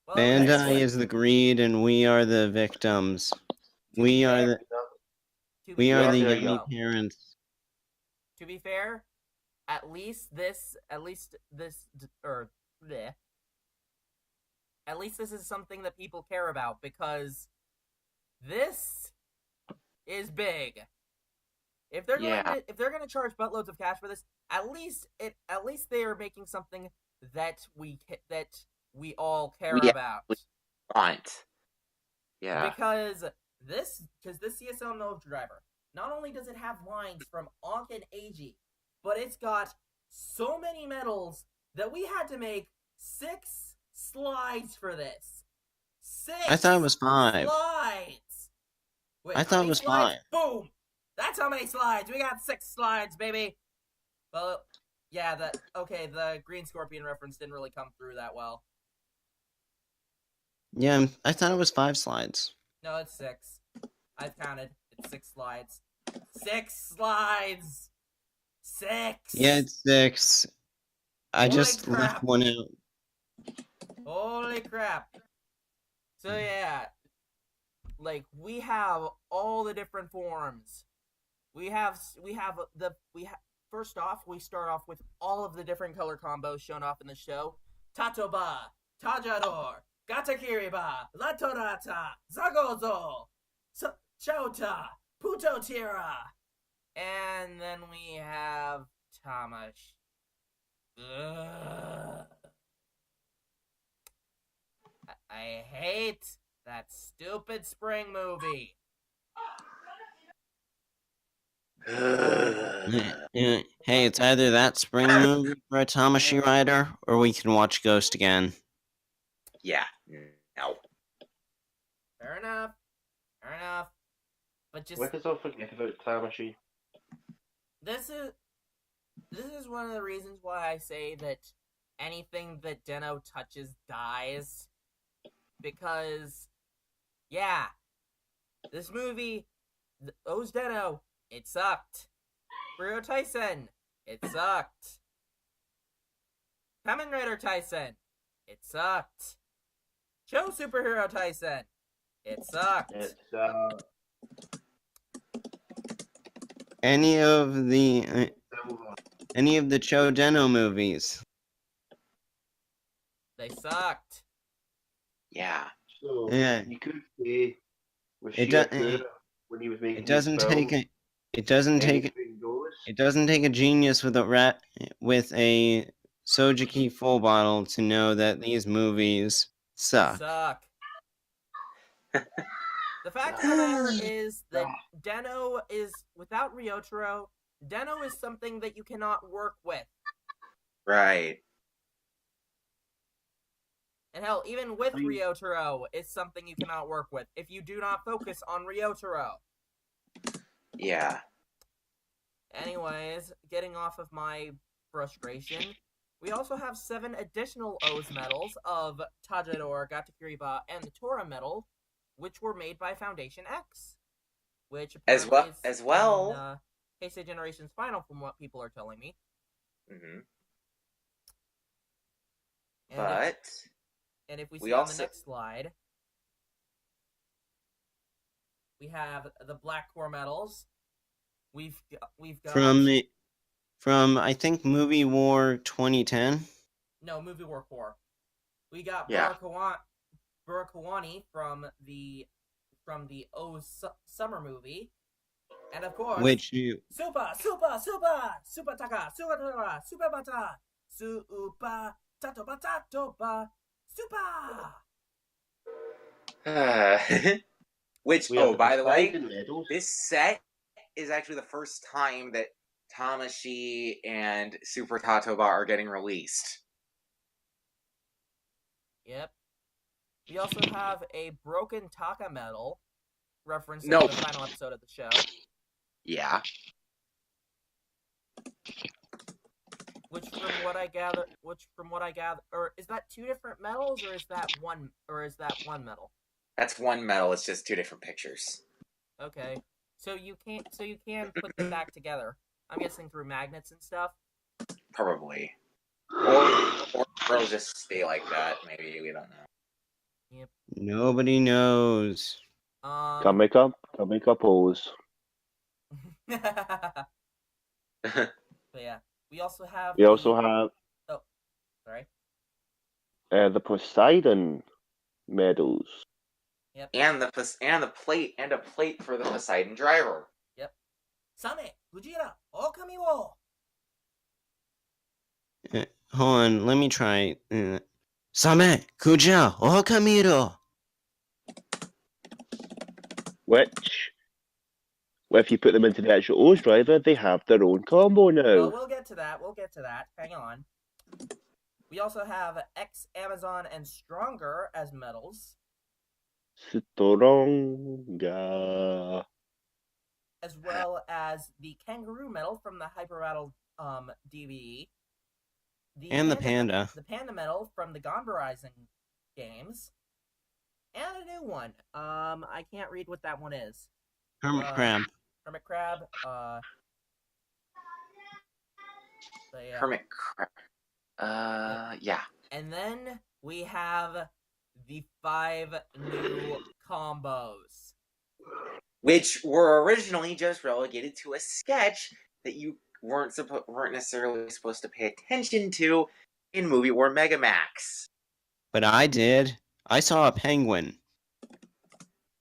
Well, Bandai is the greed and we are the victims. We are the yummy parents. To be fair, at least this is something that people care about, because this is big. If they're going to charge buttloads of cash for this, at least they are making something that we all care about. Want. Yeah. Because this CSL Nova driver, not only does it have lines from Ankh and Eiji, but it's got so many medals that we had to make 6 slides for this. 6. I thought it was 5. Slides. Wait, I thought it was slides? 5. Boom! That's how many slides. We got 6 slides, baby. Well, yeah, the Green Scorpion reference didn't really come through that well. Yeah, I thought it was 5 slides. No, it's 6. I've counted. It's 6 slides. 6 slides! 6! Yeah, it's 6. I Holy just crap. left one out. Holy crap. So yeah, like, we have all the different forms. First off, we start off with all of the different color combos shown off in the show. Tatoba, Tajador, Gatakiriba, Latorata, Zagozo, Chota, Putotira. And then we have Tamash. I hate that stupid spring movie. Hey, it's either that spring movie for a Tamashi Rider, or we can watch Ghost again. Yeah. No. Fair enough. But just Let us all forget about Tamashi. this is one of the reasons why I say that anything that Den-O touches dies. Because, yeah, this movie, O's Den-O, it sucked. Rio Tyson, it sucked. Kamen Rider Tyson, it sucked. Show Superhero Tyson, it sucked. Any of the Cho Den-O movies. They sucked. Yeah. So, Yeah. you could say with It Shirakura, when he was making It doesn't his take film, a. It doesn't take. anything goes. It doesn't take a genius with a Sojiki full bottle to know that these movies suck. The fact of the matter is that Den-O is, without Ryotaro, Den-O is something that you cannot work with. Right. And hell, even with Ryotaro, it's something you cannot work with if you do not focus on Ryotaro. Yeah. Anyways, getting off of my frustration, We also have 7 additional O's medals of Tajador, Gatakuriba, and the Tora medal, which were made by Foundation X, which apparently is in Heisei Generation's final, from what people are telling me. Mm-hmm. And if we see on the next slide, we have the Black Core medals. We've got from I think Movie War 2010. No, Movie War 4. We got Yeah. Burakawani from the summer movie, and of course, Which you Super Taka, Super Bata, Super Tato Super. Which, We have by the way, medals. this set is actually the first time that Tamashi and Super Tatoba are getting released. Yep. We also have a broken Taka medal, referencing Nope. the final episode of the show. Yeah. Which from what I gather, or is that 2 different medals, or is that one medal? That's one medal, it's just 2 different pictures. Okay. So you can put them back together. I'm guessing through magnets and stuff. Probably. Or it'll just stay like that, maybe, we don't know. Yep. Nobody knows. Can make up O's. But yeah, we also have. We also have. Oh, sorry. The Poseidon medals. Yep. And the plate and a plate for the Poseidon driver. Yep. Same, Gujira, Okami wo. Hold on, let me try. Same, Kuja, Okamiro. Which, if you put them into the actual O's driver, they have their own combo now. Well, we'll get to that. Hang on. We also have X Amazon and Stronger as medals. Stronger. As well as the Kangaroo medal from the Hyper Battle DVD. And the Panda. The Panda medal from the Ganbarizing games. And a new one. I can't read what that one is. Hermit Crab. Hermit Crab. Yeah. Hermit Crab. Yeah. And then we have the 5 new combos, which were originally just relegated to a sketch that you weren't necessarily supposed to pay attention to in Movie War Megamax. But I did. I saw a penguin.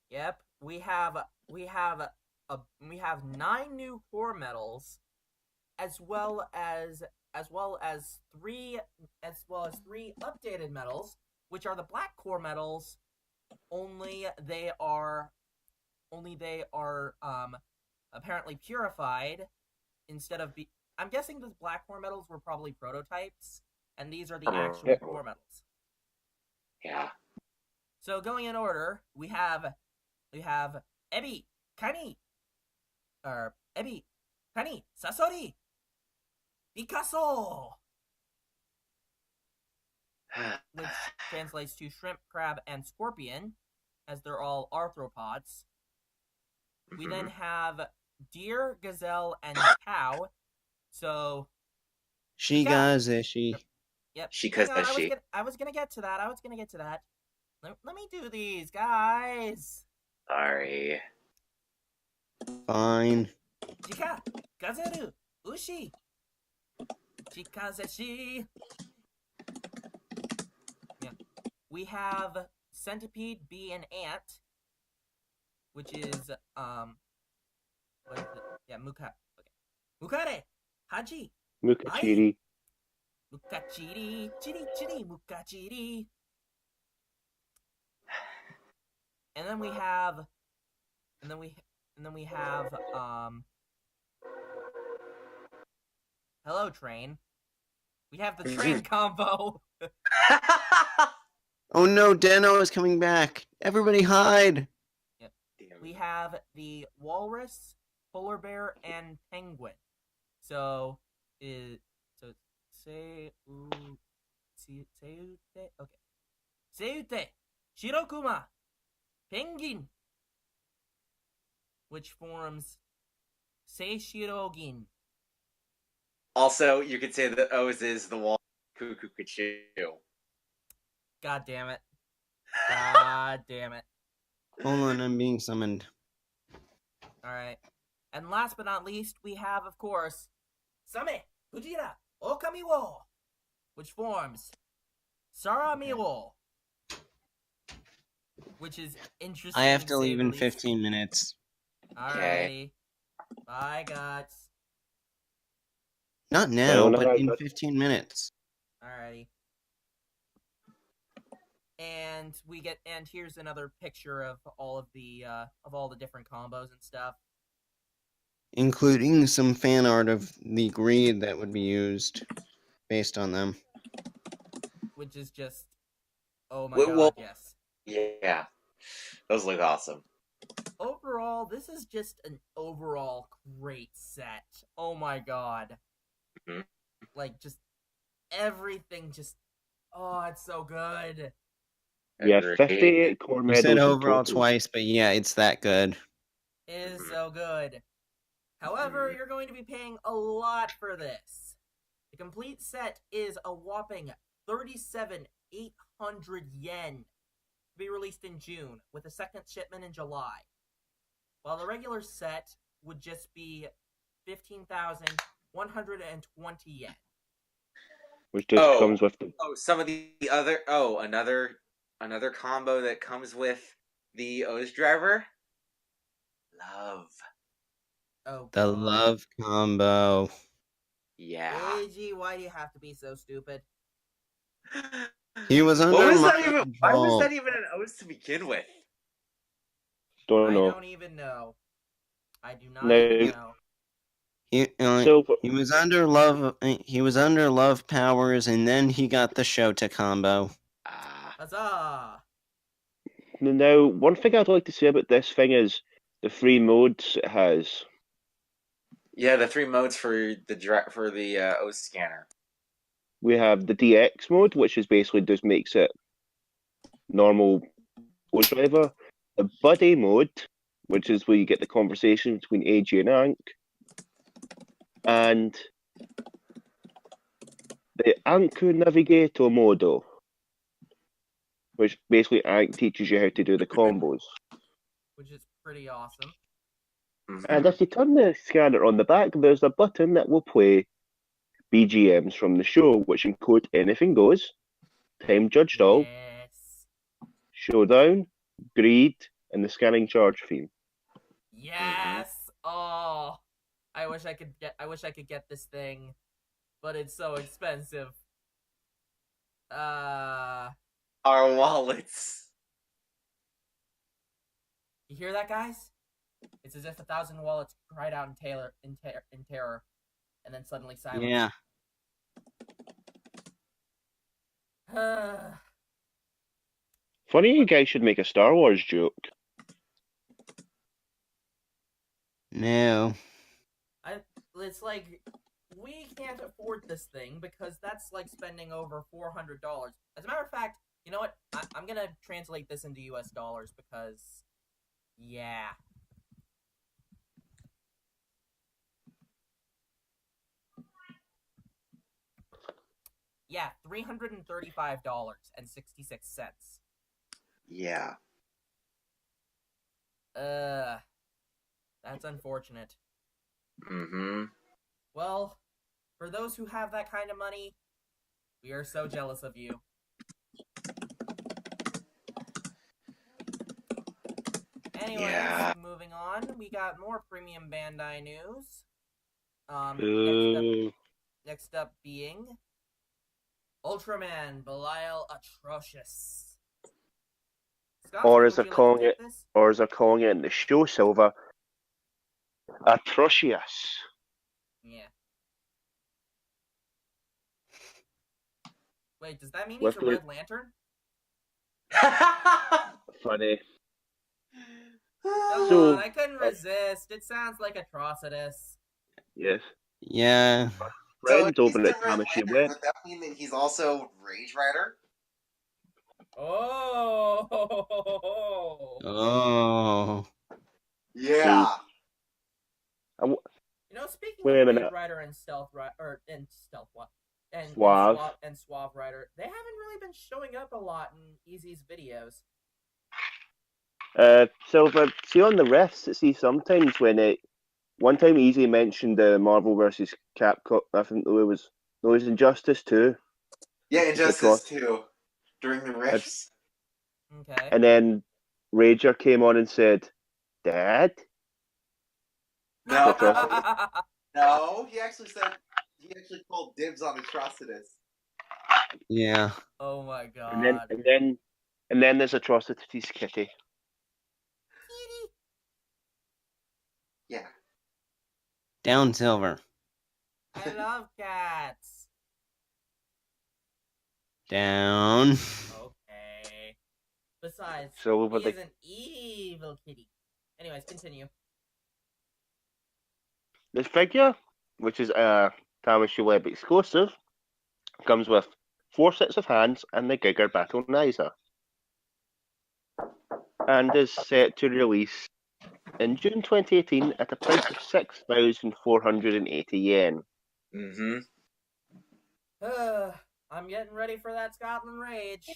Yep, we have 9 new core medals, as well as 3 updated medals, which are the black core medals. Only they are apparently purified instead of I'm guessing the black core medals were probably prototypes, and these are the actual core medals. Yeah. So going in order, we have Ebi, Kani, Sasori, Picasso, which translates to shrimp, crab, and scorpion, as they're all arthropods. We then have deer, gazelle, and cow. So Shigazeshi. Yep. Shikazeshi. I was gonna get to that. Let me do these, guys. Sorry. Fine. Jika, gazeru, ushi, shikazeshi. Yeah. We have centipede, bee, and ant, which is what is it? Yeah, Mukare, haji, Mukachiri. Mukachiri, chiri, mukachiri. And then we have Hello Train. We have the train combo. Oh no, Deno is coming back. Everybody hide. Yep. We have the walrus, polar bear, and penguin. So Okay. Seiyute, Shirokuma, Penguin, which forms Seishirogin. Also, you could say that O's is the wall Cuckoo Kachu. God damn it. God damn it. Hold on, I'm being summoned. Alright. And last but not least, we have, of course, Same, Fujira, Okami wo, which forms Sarami wo, which is interesting. I have to say leave the in least. 15 minutes. Alrighty. Bye, guts. Not now, Sayonara, but in Guts. 15 minutes. Alrighty. And here's another picture of all the different combos and stuff. Including some fan art of the greed that would be used based on them. Which is just, oh my Well, god, yes. Yeah. Those look awesome. Overall, this is just an overall great set. Oh my god. Mhm. Like, just everything just, oh, it's so good. Yeah, Agreed. 58 core You medals said in overall total. twice, but yeah, it's that good. It is Mhm. so good. However, Mhm. you're going to be paying a lot for this. The complete set is a whopping 37,800 yen to be released in June, with a second shipment in July. While the regular set would just be 15,120 yen. Which just comes with the. some of the other another combo that comes with the O's driver. Love. Oh, The God. love combo. Yeah. AG, why do you have to be so stupid? He was under What was my that even? Why was control. that even an O's to begin with? Don't I know. don't even know. I do not Now, even know. Silver. He was under love. He was under love powers, and then he got the Shota combo. Ah. Huzzah! Now, one thing I'd like to say about this thing is the three modes it has. Yeah, the three modes for the O's scanner. We have the DX mode, which is basically just makes it normal O's driver. The buddy mode, which is where you get the conversation between AG and Ank. And the Anku Navigator Modo, which basically Ank teaches you how to do the combos. Which is pretty awesome. And if you turn the scanner on the back, there's a button that will play BGMs from the show, which include Anything Goes, Time Judged All, Yes. Showdown, Greed, and the Scanning Charge theme. Yes. Oh, I wish I could get this thing, but it's so expensive. Our wallets. You hear that, guys? It's as if 1,000 wallets cried out in terror, and then suddenly silence. Yeah. Funny, you guys should make a Star Wars joke. No. It's like, we can't afford this thing because that's like spending over $400. As a matter of fact, you know what? I'm gonna translate this into US dollars because, yeah. Yeah, $335.66. Yeah. That's unfortunate. Mm-hmm. Well, for those who have that kind of money, we are so jealous of you. Anyways, Yeah. moving on, we got more premium Bandai news. Next up being Ultraman Belial Atrocious. Scotsman, Or as would they're you like to calling take it, this? or as they're calling it in the show, Silver, Atrocious. Yeah. Wait, does that mean With he's a the- Red Lantern? Funny. Come So- on, I couldn't resist. It sounds like Atrocitus. Yes. Yeah. friends he's over the at Red Tamashii Lantern. Web. Would that mean that he's also Rage Rider? Oh. Oh. Yeah. And Speaking wait of a Rage minute. Rider and Stealth Rider, and Stealth what, and Suave. Suave Rider, they haven't really been showing up a lot in Easy's videos. Silver, see on the riffs, see sometimes when one time Easy mentioned the Marvel versus Capcom, I think there was Injustice 2. Yeah, It's a Injustice 2. During the riffs. Okay. And then Rager came on and said, Dad? No, Atrocity. no, he actually called dibs on Atrocitus. Yeah. Oh my And then god. and then there's Atrocity's kitty. Kitty. Yeah. Down, Silver. I love cats. Down. Okay. Besides, Silver he the is an evil kitty. Anyways, continue. This figure, which is a Tamashii Web exclusive, comes with 4 sets of hands and the Giger Battlenizer, and is set to release in June 2018 at a price of 6,480 yen. Mm-hmm. I'm getting ready for that Scotland Rage.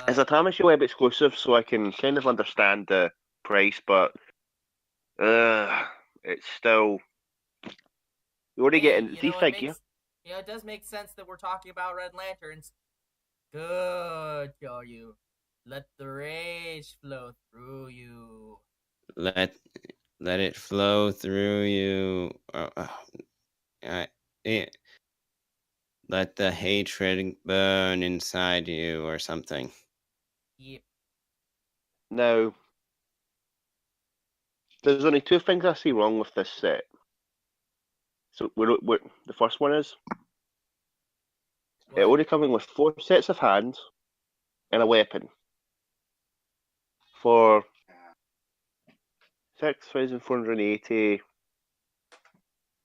It's a Tamashii Web exclusive, so I can kind of understand the price, but it's still. You already Hey, get the figure. it does make sense that we're talking about Red Lanterns. Good, you. Let the rage flow through you. Let it flow through you. Let the hatred burn inside you, or something. Yep. Now, there's only 2 things I see wrong with this set. So the first one is it only coming with 4 sets of hands and a weapon for 6,480.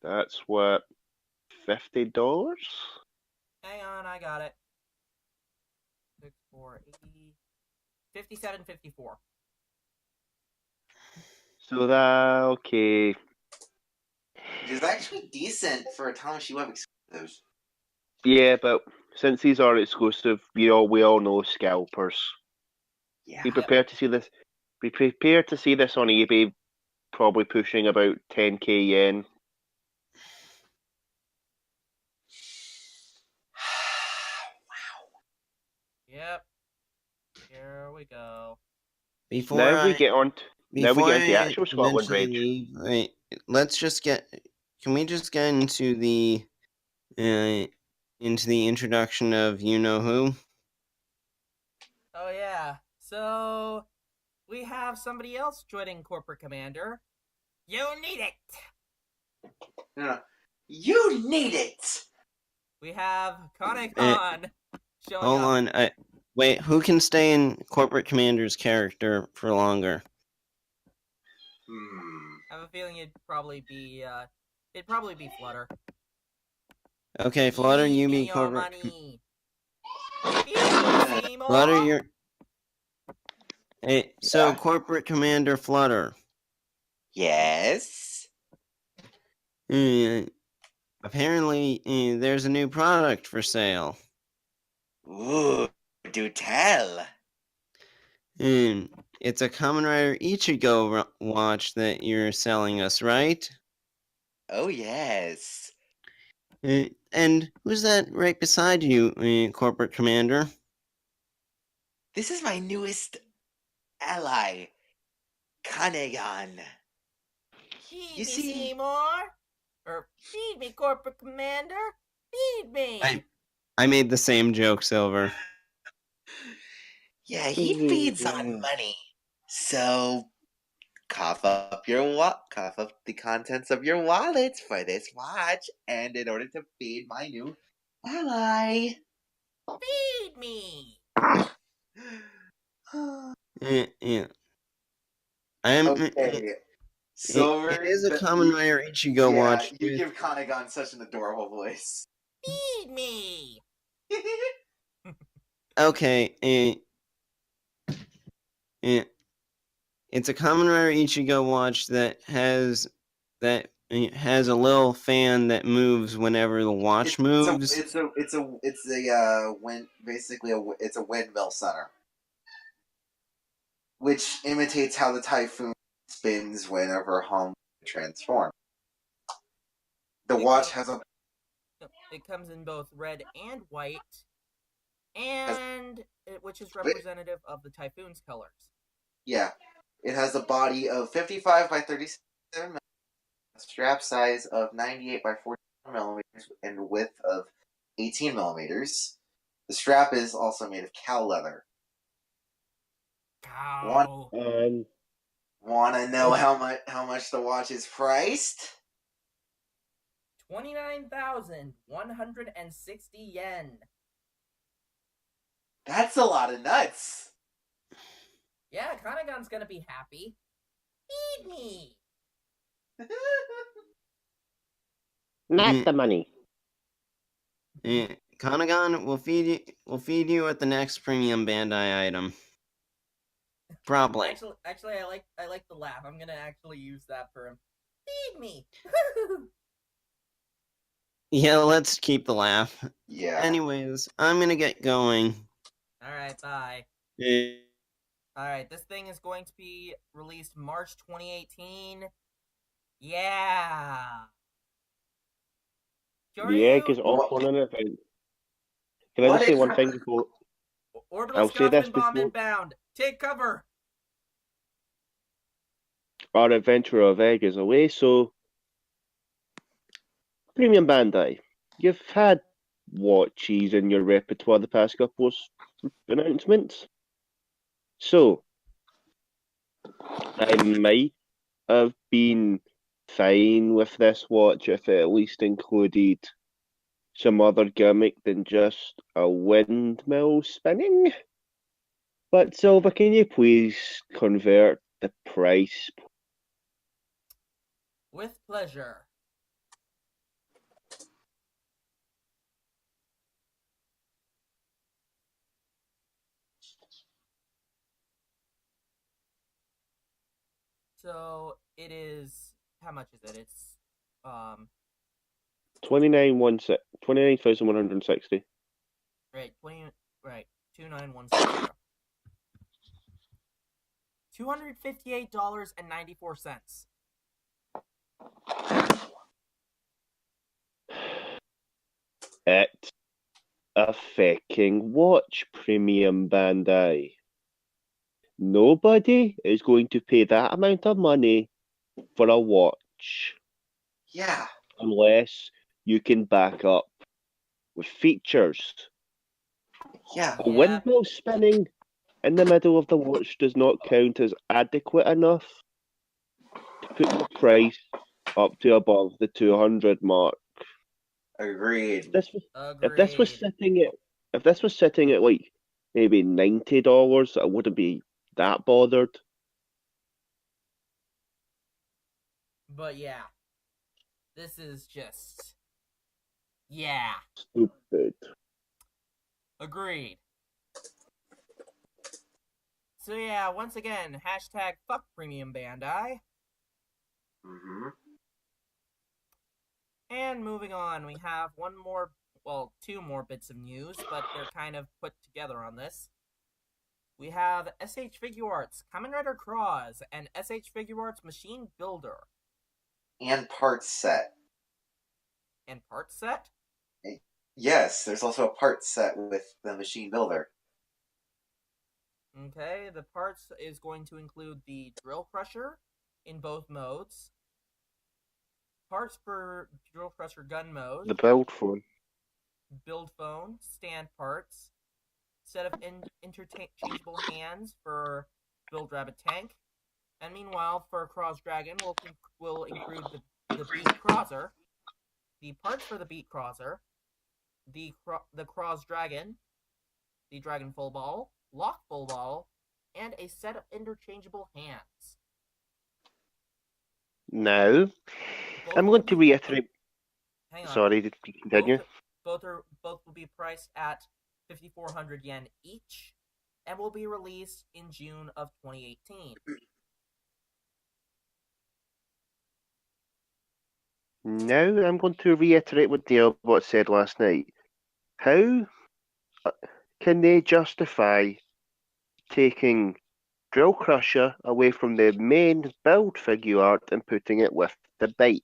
That's what, $50? Hang on, I got it. 6, 4, 80. 57.54. So that okay. It is actually decent for a Tamashii Web exclusive. Yeah, but since these are exclusive, we all know scalpers. Yeah. Be prepared to see this. Be prepared to see this on eBay, probably pushing about 10k yen. Yep. Here we go. Before Now we I get into the actual Scotland eventually Rage. leave, let's just get. Can we just get into the introduction of you know who? Oh yeah. So we have somebody else joining Corporate Commander. You need it. No. You need it. We have Kane-Khan showing Hold up. on. Wait. Who can stay in Corporate Commander's character for longer? I have a feeling it'd probably be Flutter. Okay, Flutter, Feed you me be your Corporate. money. Feed me Seymour. Flutter, you're. Hey, so Yeah. Corporate Commander Flutter. Yes. Apparently, there's a new product for sale. Ooh, do tell. It's a Kamen Rider Ichigo watch that you're selling us, right? Oh yes. And who's that right beside you, Corporate Commander? This is my newest ally, Kanegan. Feed You me see, Seymour. Or feed me Corporate Commander. Feed me. I made the same joke, Silver. yeah, he feeds on money. So cough up the contents of your wallets for this watch, and in order to feed my new ally. Feed me. Yeah. I'm. Okay. It Silver. is a Kamen Rider Ichigo watch. You give Kanagan such an adorable voice. Feed me. Okay. It's a Kamen Rider Ichigo watch that has a little fan that moves whenever the watch moves. It's a it's a windmill center, which imitates how the typhoon spins whenever home transforms. The watch has a It comes in both red and white, and which is representative of the typhoon's colors. yeah, it has a body of 55 by 37 millimeters, strap size of 98 by 41 millimeters, and width of 18 millimeters. The strap is also made of cow leather. Cow. Want to know how much the watch is priced? 29,160 yen. That's a lot of nuts. Yeah, Kanagan's gonna be happy. Feed me. Not the money. Kanagan will feed you at the next premium Bandai item. Probably. Actually, I like the laugh. I'm gonna actually use that for him. Feed me. Yeah, let's keep the laugh. Yeah. Anyways, I'm gonna get going. All right, bye. Eh, All right, this thing is going to be released March 2018. Yeah. The egg is off on an event. Can I just say one thing before? Orbital I'll say this Scotsman bomb before. inbound. Take cover. Our adventure of egg is away, so Premium Bandai, you've had watches in your repertoire the past couple of announcements. So I might have been fine with this watch if it at least included some other gimmick than just a windmill spinning. But Silver, can you please convert the price? With pleasure. So it is. How much is it? It's 29,160. right 29160. $258.94. It's a fucking watch, Premium Bandai. Nobody is going to pay that amount of money for a watch Yeah. unless you can back up with features. Yeah. A windmill spinning in the middle of the watch does not count as adequate enough to put the price up to above the 200 mark. Agreed. If this was Agreed. sitting at like maybe $90, I wouldn't be that bothered. But yeah, this is just. Yeah. Stupid. Agreed. So yeah, once again, hashtag fuck Premium Bandai. Mm-hmm. And moving on, we have two more bits of news, but they're kind of put together on this. We have SH Figuarts, Kamen Rider Cross, and SH Figuarts Machine Builder. And parts set. And part set? Yes, there's also a part set with the machine builder. Okay, the parts is going to include the drill crusher in both modes, parts for drill crusher gun mode, The build phone. stand parts, set of interchangeable hands for build rabbit tank, and meanwhile for Cross Dragon will include the Beat Crosser, the parts for the Beat Crosser, the Cross Dragon, the Dragon Full Ball, Lock Full Ball, and a set of interchangeable hands. Now, Both I'm will going to be. reiterate. Hang on. Sorry, did you continue? Both will be priced at 5,400 yen each, and will be released in June of 2018. Now, I'm going to reiterate what Dalebot said last night. How can they justify taking Drill Crusher away from the main build figure art and putting it with the bite?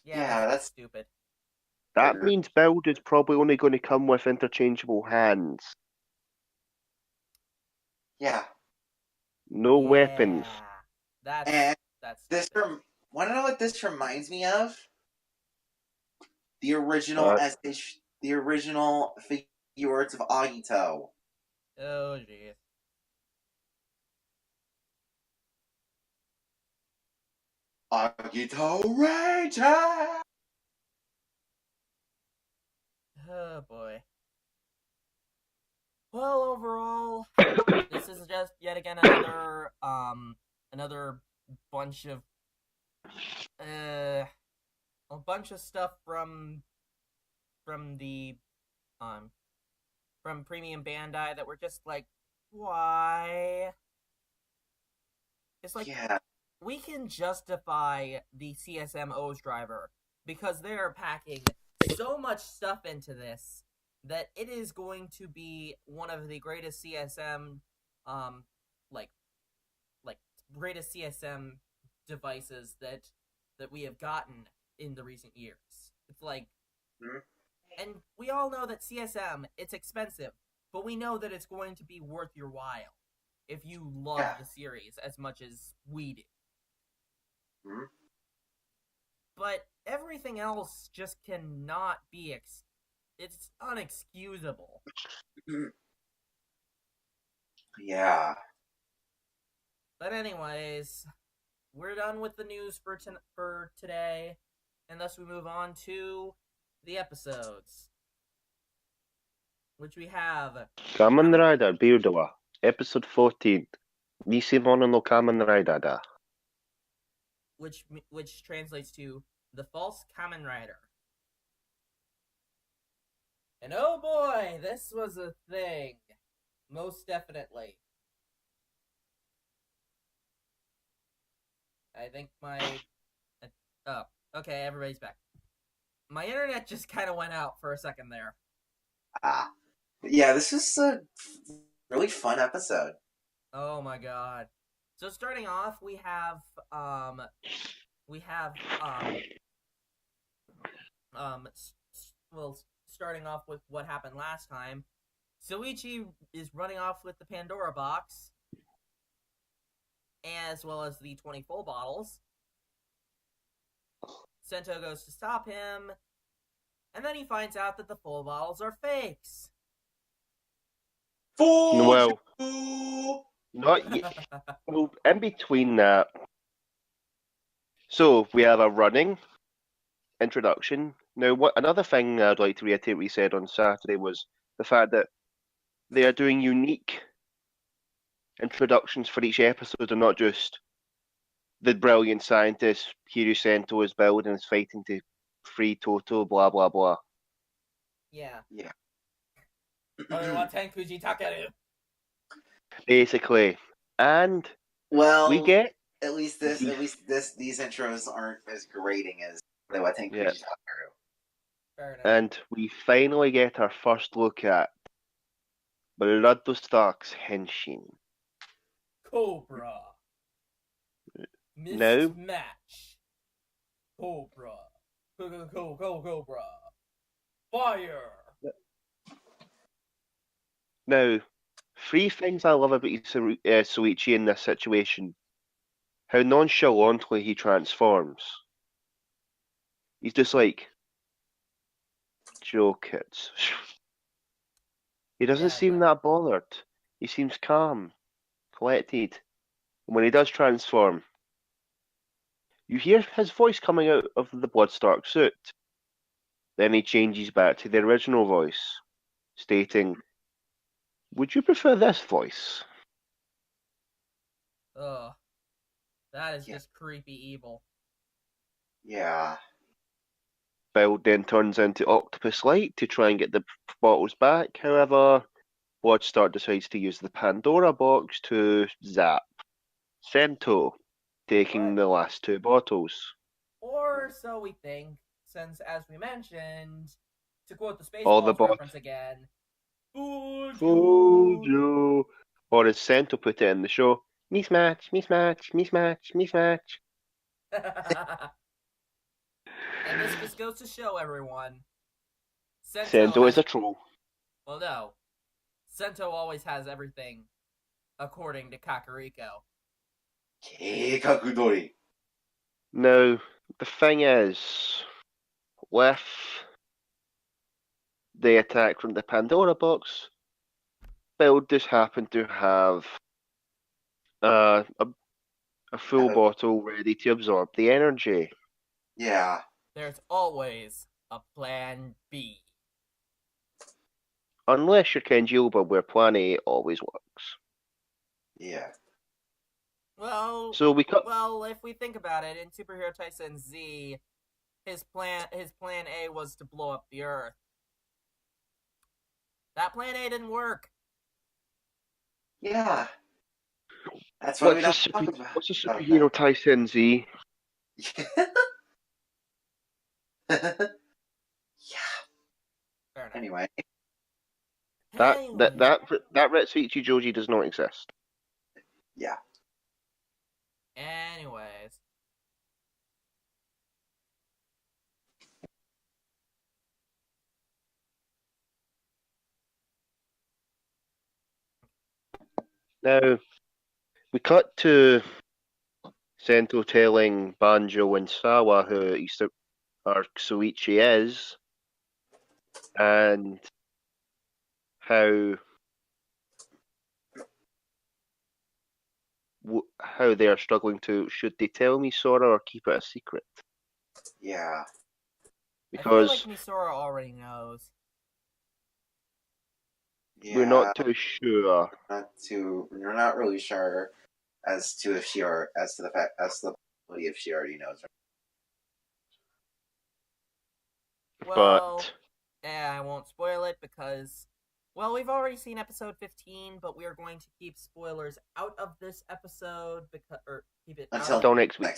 Yeah, Yeah, that's that's stupid. That means build is probably only going to come with interchangeable hands, yeah. no weapons. Yeah, that's And that's this stupid. want to know what this reminds me of? The original Uh, the original figures of Agito. Oh jeez. Agito Ranger. Oh boy. Well, overall, this is just yet again another bunch of a bunch of stuff from the um from Premium Bandai that were just like, why? It's like Yeah. we can justify the CSM-O's driver because they're packing so much stuff into this that it is going to be one of the greatest CSM um like like greatest CSM devices that we have gotten in the recent years. It's like, Mhm. and we all know that CSM, it's expensive, but we know that it's going to be worth your while if you love Yeah. the series as much as we do. Mhm. But everything else just cannot be it's unexcusable. Yeah. But anyways, we're done with the news for today, and thus we move on to the episodes, which we have Kamen Rider Beardowa, episode 14. Nisimono no Kamen Rider da. which translates to the false Kamen Rider. And oh boy, this was a thing. Most definitely. I think my oh, okay, everybody's back. My internet just kind of went out for a second there. Ah. Yeah, this is a really fun episode. Oh my god. So starting off, um we have um well, starting off with what happened last time. Soichi is running off with the Pandora box, as well as the 20 full bottles. Sento goes to stop him, and then he finds out that the full bottles are fakes. Fooled Well, you! not yet. Well, in between that, so we have a running introduction. Now, what another thing I'd like to reiterate we said on Saturday was the fact that they are doing unique introductions for each episode and not just the brilliant scientist Hiru Sento is building is fighting to free Toto, blah blah blah. Yeah. Yeah. Orewa Tenkuji Takeru. Basically. And we Well, get at least these intros aren't as grating as I think yeah, Fujitakaru. Fair enough. and we finally get our first look at Bloodstock's Henshin. Cobra. Now, Mismatch. Cobra. Cobra. Fire. now, three things I love about Soichi in this situation. How nonchalantly he transforms. He's just like, Joe kids. He doesn't Yeah, seem that bothered. He seems calm, collected. And when he does transform, you hear his voice coming out of the Bloodstark suit. Then he changes back to the original voice, stating, would you prefer this voice? Ugh. That is Yeah. just creepy evil. Yeah. Bill then turns into Octopus Light to try and get the bottles back. However, Bloodstar decides to use the Pandora box to zap Sento, taking What? the last 2 bottles. Or so we think, since, as we mentioned, to quote the All the Spaceballs bottles. reference again, fooled Fooled you. you. Or as Sento put it in the show, mismatch, mismatch, mismatch, mismatch. And this just goes to show everyone, Sento Sento is has, a troll. well, no, Sento always has everything according to Kakariko. 計画通り。 Now, the thing is, with the attack from the Pandora box, Bill just happened to have a full bottle ready to absorb the energy. Yeah. There's always a plan B. Unless you're Kenji Oba, where plan A always works. Yeah. Well, So we cut. well, if we think about it, in Superhero Tyson Z, his plan A was to blow up the Earth. That plan A didn't work. Yeah. That's why we don't talk What's a about superhero Tyson Z? that. Yeah. Fair enough. Anyway. Anyway, That Retsuichi Joji does not exist. Yeah. anyways, Now we cut to Sento telling Banjo and Sawa who Soichi is, and how how they are struggling to should they tell me Sora or keep it a secret, Yeah. I feel like because Misora already knows. Yeah. we're not too sure. We're not really sure as to if she or as to the fact as to the possibility if she already knows. Well, But I won't spoil it because, well, we've already seen episode 15, but we are going to keep spoilers out of this episode because, or keep it out of, until next week.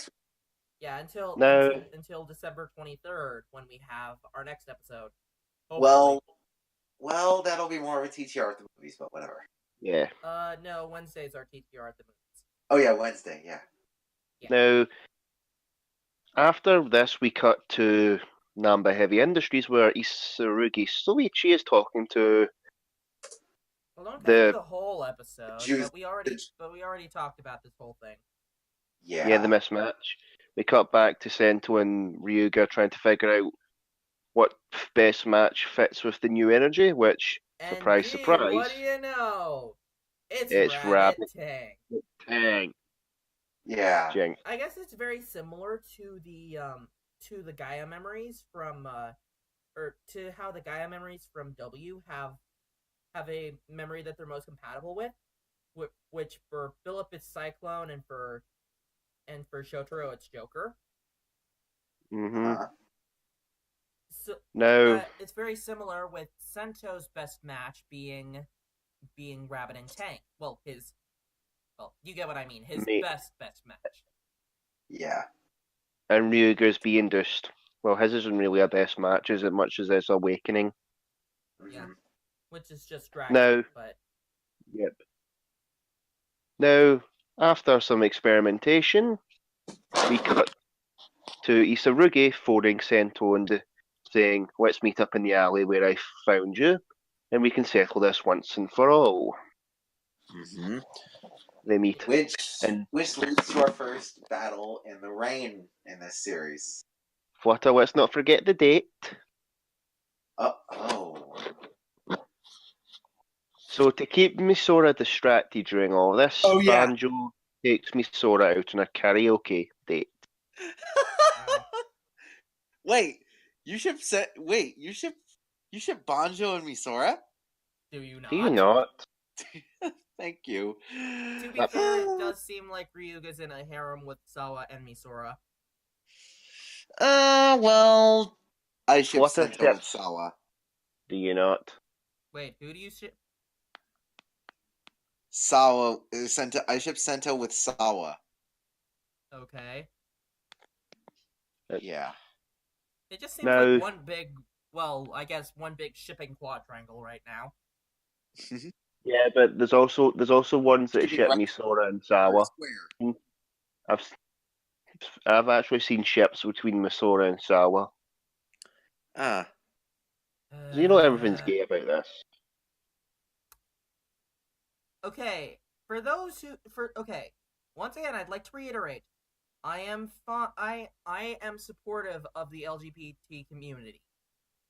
yeah, until No. until December 23rd when we have our next episode. Well, Hopefully. that'll be more of a TTR at the movies, but whatever. Yeah. No, Wednesdays are TTR at the movies. Oh yeah, Wednesday. Yeah. Yeah. Now, after this, we cut to Namba Heavy Industries, where Isurugi Soichi is talking to Well, don't cut through the the whole episode, Jews- but we already talked about this whole thing. Yeah. the mismatch. We cut back to Sento and Ryuga trying to figure out what best match fits with the new energy, which, And surprise, gee, surprise, what do you know? It's it's Rabbit Rabbit Tank. Tank. Yeah. Jink. I guess it's very similar to the Gaia memories from or to how the Gaia memories from W have a memory that they're most compatible with, which for Philip it's Cyclone and for Shotaro it's Joker. Mm-hmm. So, No, but it's very similar with Sento's best match being Rabbit and Tank. Well, you get what I mean. His mate. best match. Yeah. And Ryuga's being dused. Well, his isn't really a best match as much as it's Awakening. Yeah. Mhm. Which is just Dragon, Now, but yep. Now, after some experimentation, we cut to Isarugi phoning Sento and saying, "Let's meet up in the alley where I found you, and we can settle this once and for all." Mhm. They meet, Which and leads to our first battle in the rain in this series. Flutter, let's not forget the date. Oh. So to keep Misora distracted during all this, Oh, yeah. Banjo takes Misora out on a karaoke date. wow. Wait, you ship Banjo and Misora? Do you not? Do you not? Thank you. To be fair, it does seem like Ryuga's in a harem with Sawa and Misora. Well, I ship Flutter Sento with ships. Sawa. Do you not? Wait, who do you ship? Sawa Sento. I ship Sento with Sawa. Okay. Yeah. It just seems like Now, one big, well, I guess one big shipping quadrangle right now. yeah, but there's also ones that Keeping ship right Misora and or Sawa. square. I've I've actually seen ships between Misora and Sawa. Ah. So you know everything's gay about this. Okay, okay. Once again, I'd like to reiterate, I am supportive of the LGBT community,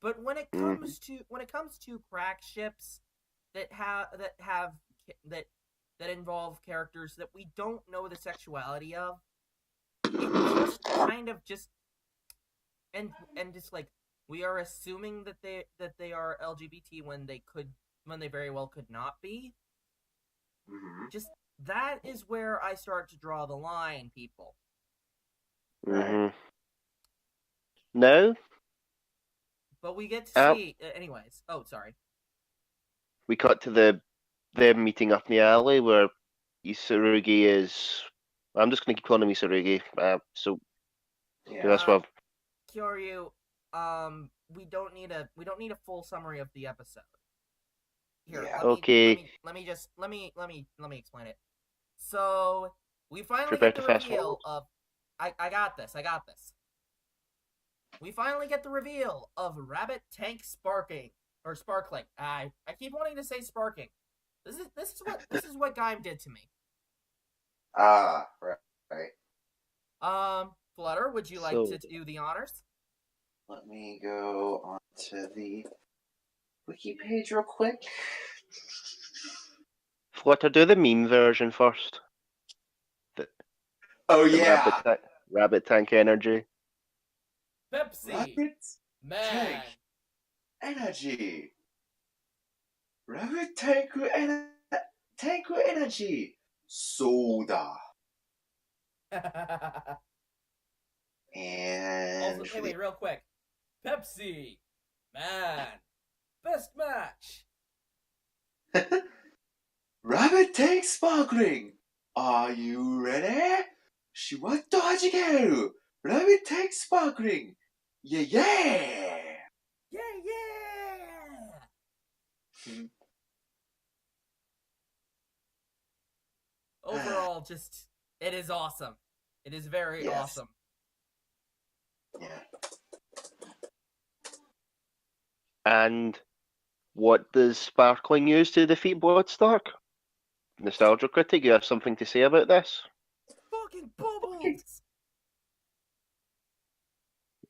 but Mhm. when it comes to crack ships that that involve characters that we don't know the sexuality of, it just kind of just and just like we are assuming that they are LGBT when they very well could not be. Mm-hmm. Just that is where I start to draw the line, people. Mhm. Now, But we get to uh, see, anyways. Oh, sorry. we cut to them meeting up in the alley where Isurugi is. I'm just gonna keep calling him Isurugi. So Yeah. that's what. Kyoryu, we don't need a full summary of the episode. Here, Yeah. Okay, let me explain it. So we finally prepare get the to fast forward. reveal of I got this. We finally get the reveal of Rabbit Tank sparking or sparkling. I keep wanting to say sparking. This is what Gaim did to me. Ah. Right. Flutter, would you like to So do the honors? Let me go onto the wiki page real quick. Flutter, do the meme version first. The, Oh the yeah. rabbit tank energy. Pepsi, Rabbit man. tank energy. Rabbit tank energy. Soda. Also, And hey, for the wait, real quick. Pepsi, man, best match. Rabbit tank sparkling. Are you ready? シュワッと弾ける Rabbit tank sparkling. Yeah, yeah. Yeah. Overall, just it is awesome. It is very Yes. awesome. Yeah. And what does Sparkling use to defeat Bloodstark? Nostalgia critic, you have something to say about this? Fucking bubbles.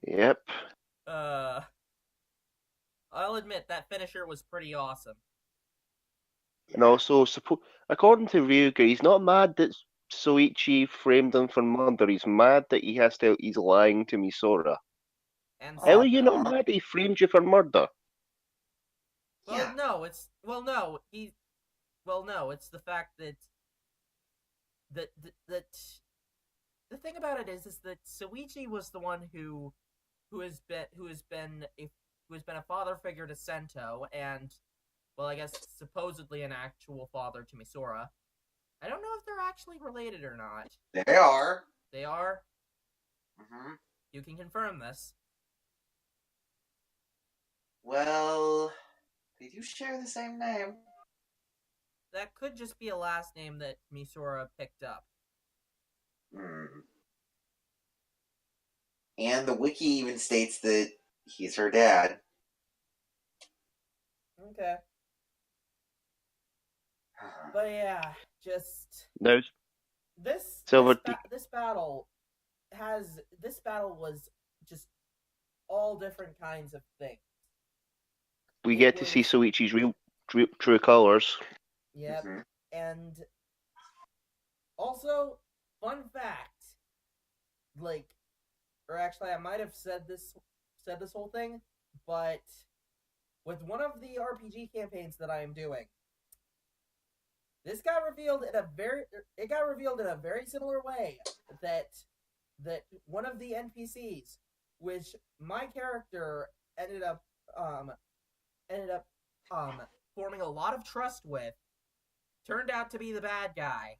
Yep. I'll admit that finisher was pretty awesome. And also, according to Ryuga, he's not mad that Soichi framed him for murder. He's mad that he's lying to Misora. And How are you Sento. not mad that he framed you for murder? Well, Yeah. no, it's no, it's the fact that that the thing about it is that Soichi was the one who has been a father figure to Sento and, well, I guess supposedly an actual father to Misora. I don't know if they're actually related or not. They are. They are. Mm-hmm. You can confirm this. Well, they do share the same name. That could just be a last name that Misora picked up. Hmm. And the wiki even states that he's her dad. Okay. But yeah, just No, this Silver. this battle was just all different kinds of things. We It get to see was Soichi's real true colors. Yep. Mm-hmm. And also, fun fact, like, or actually, I might have said this whole thing, but with one of the RPG campaigns that I am doing, This got revealed in a very similar way that one of the NPCs, which my character ended up um ended up forming a lot of trust with, turned out to be the bad guy.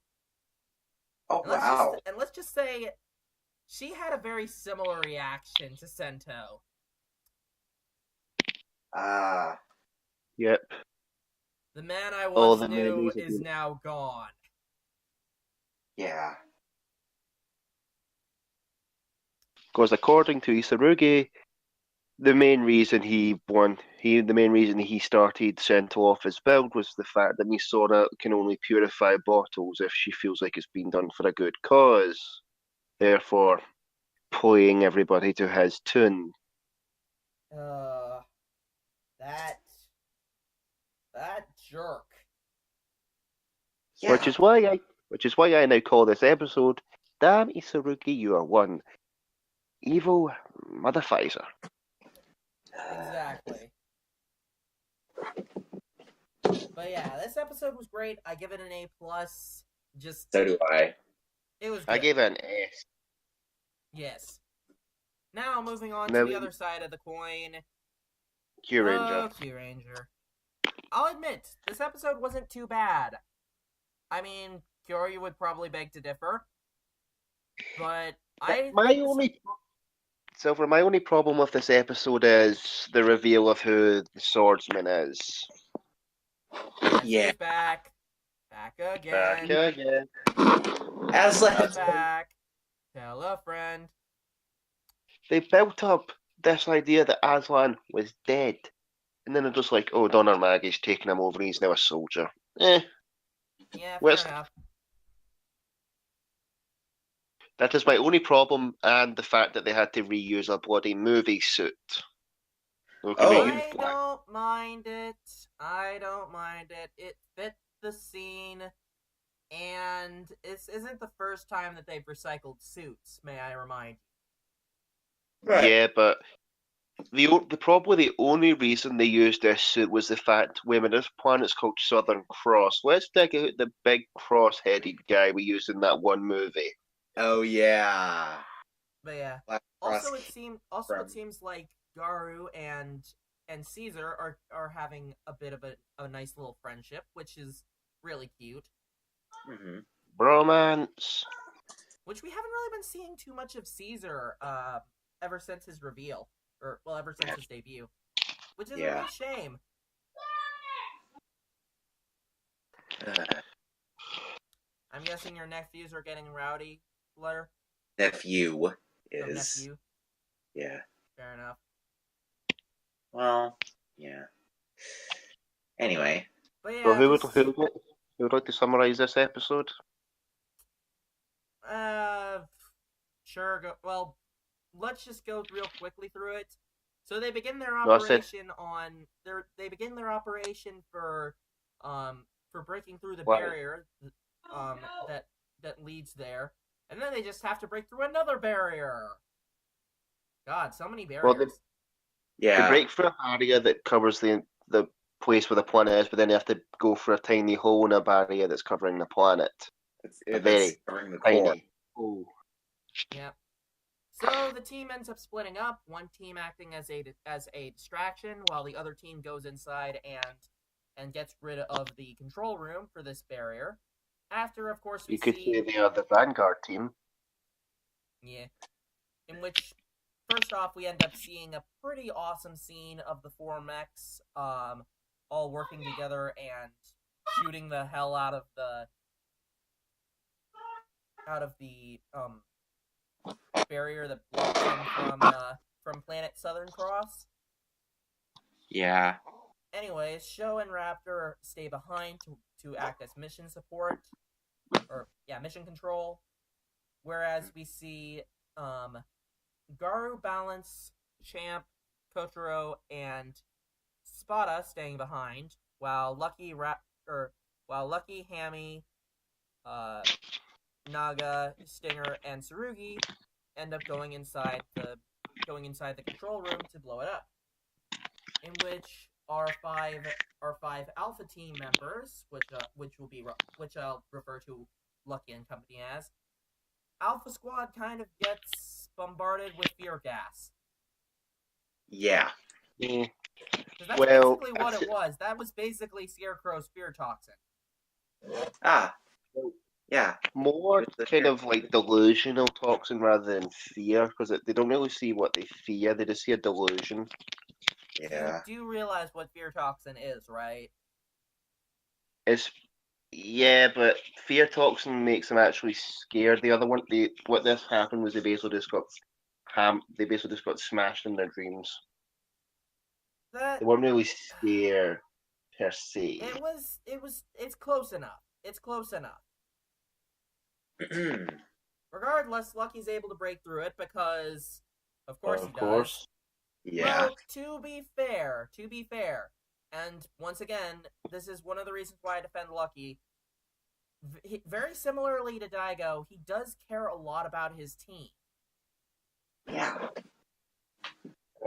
Oh wow. And let's just say she had a very similar reaction to Sento. Ah, Yep. The man I All once the knew memories of is it. now gone. yeah. Because according to Isarugi, the main reason the main reason he started Sent Off as build was the fact that Misora can only purify bottles if she feels like it's been done for a good cause. Therefore, playing everybody to his tune. Uh, that jerk. Yeah. Which is why I now call this episode Damn Isarugi, you are one evil motherfucker. Exactly. But yeah, this episode was great. I give it an A plus. Just So do I. it was I good. gave it an S. Yes. Now moving on to Now, the other side of the coin. Q Ranger. Oh, Q Ranger. I'll admit, this episode wasn't too bad. I mean, Kyoryu would probably beg to differ. But I My think only Silver, my only problem with this episode is the reveal of who the swordsman is. Guess Yeah. who's back? Back Back again. again. As Come let's back. Tell a friend. They built up this idea that Aslan was dead. And then they're just like, oh, Don Armagi's taking him over, he's now a soldier. Yeah, fair Where's enough. that is my only problem, and the fact that they had to reuse a bloody movie suit. Oh, I don't mind it. I don't mind it. It fit the scene, and this isn't the first time that they've recycled suits, may I remind you. right. Yeah, but probably the only reason they used this suit was the fact, wait a minute, this planet's called Southern Cross. Let's dig out the big cross-headed guy we used in that one movie. Oh yeah. But yeah. Black Also, Cross it seems like Garu and Caesar are having a bit of a nice little friendship, which is really cute. Mm-hmm. Bromance. Which we haven't really been seeing too much of Caesar ever since his reveal, or well, ever since his debut, which is a real shame. I'm guessing your nephews are getting rowdy, Flutter? Nephew Oh, is. nephew. Yeah. Fair enough. Well, yeah. Anyway. But yeah, So who would like to summarize this episode? Sure. Well, let's just go real quickly through it. So they begin their No, I said- operation they begin their operation for breaking through the What? barrier that leads there, and then they just have to break through another barrier. God, so many Well, barriers. They Yeah. break through a barrier that covers the place where the planet is, but then they have to go for a tiny hole in a barrier that's covering the planet. It's Very covering the core. tiny. Oh. Yep. So the team ends up splitting up. One team acting as a distraction, while the other team goes inside and gets rid of the control room for this barrier. After, of course, we You could see say they are the Vanguard team. yeah, in which first off we end up seeing a pretty awesome scene of the four mechs all working together and shooting the hell out of the barrier that blocks them from planet Southern Cross. Yeah. Anyways, Sho and Raptor stay behind to act as mission support, or mission control. Whereas we see Garu, Balance, Champ, Kotaro, and Spada staying behind, while Lucky, Hammy, Naga, Stinger, and Tsurugi end up going inside the control room to blow it up. In which our five Alpha Team members, which I'll refer to Lucky and Company as. Alpha Squad kind of gets bombarded with fear gas. Yeah. Mm, Because that's well, basically what it was. That was basically Scarecrow's fear toxin. Ah. Yeah. more With the kind fear- of like delusional toxin rather than fear, because they don't really see what they fear; they just see a delusion. Yeah. You do realize what fear toxin is, right? It's yeah, but fear toxin makes them actually scared. The other one, what this happened was they basically just got They basically just got smashed in their dreams. That They weren't really scared per se. it's close enough. It's close enough. Regardless, Lucky's able to break through it because, of course, he Of does. course. Yeah. Well, to be fair, and once again, this is one of the reasons why I defend Lucky. Very similarly to Daigo, he does care a lot about his team. Yeah.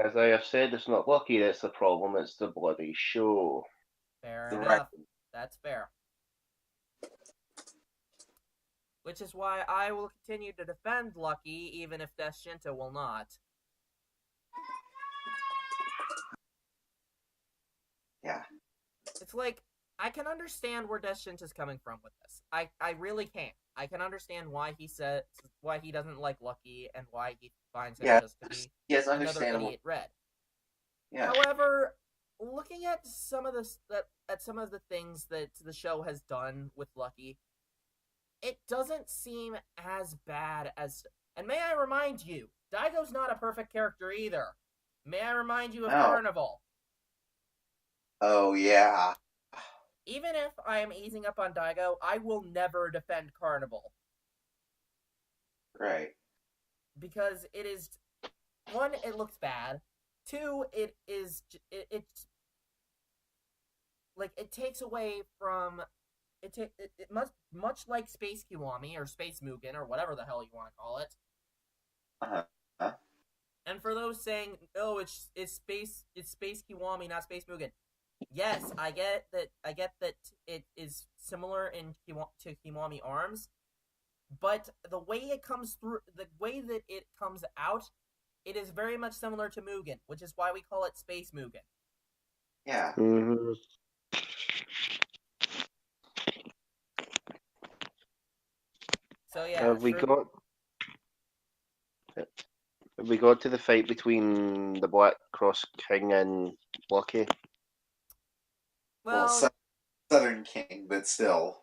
As I have said, it's not Lucky that's the problem; it's the bloody show. Fair Right. enough. That's fair. Which is why I will continue to defend Lucky, even if Death Shinta will not. Yeah. It's like, I can understand where Death Shinta's coming from with this. I really can. I can understand why he doesn't like Lucky and why he finds him Yeah. just to be Yes, another understandable. idiot red. Yeah. However, looking at some of the things that the show has done with Lucky, it doesn't seem as bad as. And may I remind you, Daigo's not a perfect character either. May I remind you of No. Carnival? Oh yeah. Even if I am easing up on Daigo, I will never defend Carnival. Right. Because it is, one, it looks bad. Two, it's like it takes away from it must, much like Space Kiwami or Space Mugen or whatever the hell you want to call it. Uh-huh. And for those saying, "Oh, it's Space Kiwami, not Space Mugen," yes, I get that it is similar to Kiwami Arms, but the way it comes through, the way that it comes out, it is very much similar to Mugen, which is why we call it Space Mugen. Yeah. Mm-hmm. So yeah, Have we got to the fight between the Black Cross King and Lucky? well, Southern King, but still.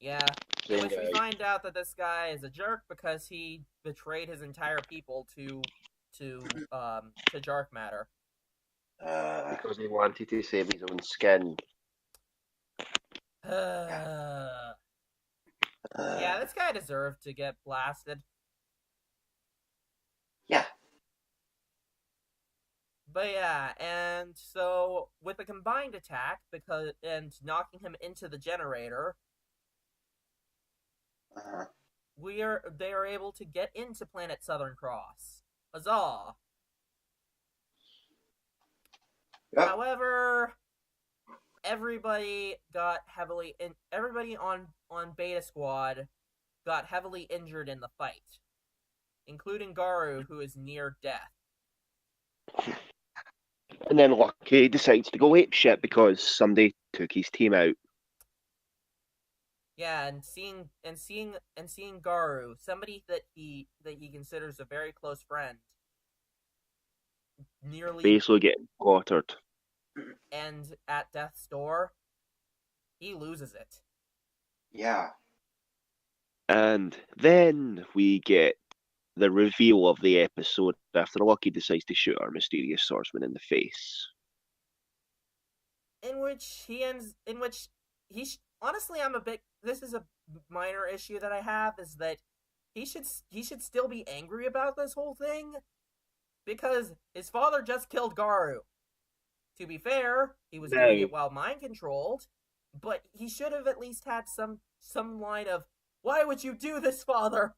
yeah. In which we find out that this guy is a jerk because he betrayed his entire people to Dark Matter. Because he wanted to save his own skin. Yeah, this guy deserved to get blasted. Yeah. But yeah, and so with a combined attack, and knocking him into the generator, Uh-huh. they are able to get into Planet Southern Cross. Huzzah! Yep. However, everybody on Beta Squad got heavily injured in the fight, including Garu, who is near death. And then Lucky decides to go apeshit because somebody took his team out. Yeah, and seeing Garu, somebody that he considers a very close friend, nearly basically getting slaughtered. and at death's door, he loses it. Yeah. And then we get the reveal of the episode after Lucky decides to shoot our mysterious swordsman in the face. Honestly, this is a minor issue that I have, is that he should still be angry about this whole thing, because his father just killed Garu. To be fair, he was doing it while mind controlled, but he should have at least had some line of, "Why would you do this, father?"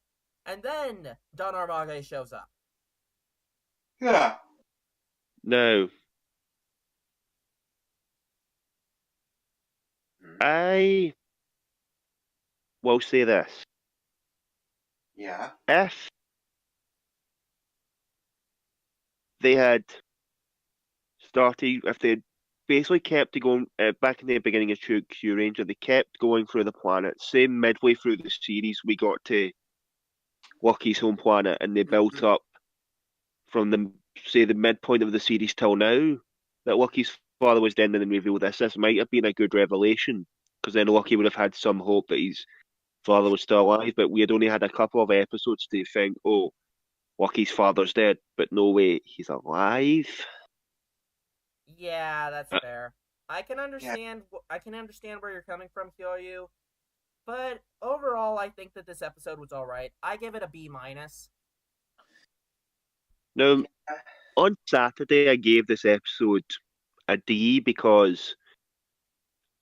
And then Don Armage shows up. Yeah. No. I will say this: Yeah. if they had started, if they had basically kept it going back in the beginning of Q Ranger, they kept going through the planet. Say midway through the series, we got to Lucky's home planet, and they built up from the say the midpoint of the series till now that Lucky's father was dead, and then revealed this. This might have been a good revelation because then Lucky would have had some hope that his father was still alive. But we had only had a couple of episodes to think, oh, Lucky's father's dead, but no way, he's alive. Yeah, that's fair. I can Yeah. understand. I can understand where you're coming from, Kyoryu. But overall, I think that this episode was all right. I give it a B minus. Now, on Saturday, I gave this episode a D because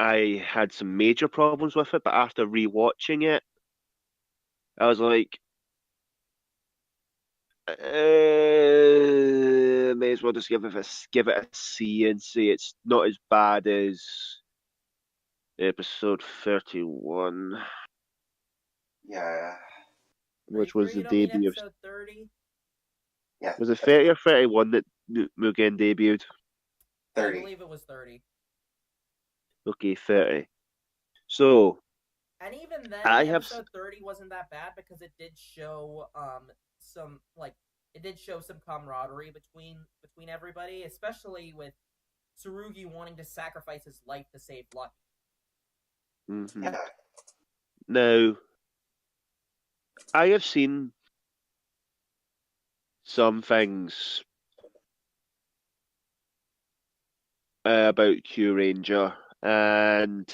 I had some major problems with it, but after rewatching it, I was like, may as well just give it a C and say it's not as bad as episode 31, Yeah. Are you which sure was you the don't mean debut of. episode 30? Yeah. Was it 30 or 31 that Mugen debuted? I 30. believe it was 30. Okay, 30. So And even then, I have. episode 30 wasn't that bad because it did show some like it did show some camaraderie between everybody, especially with Tsurugi wanting to sacrifice his life to save Lucky. Mhm. Yeah. Now, I have seen some things about Q Ranger, and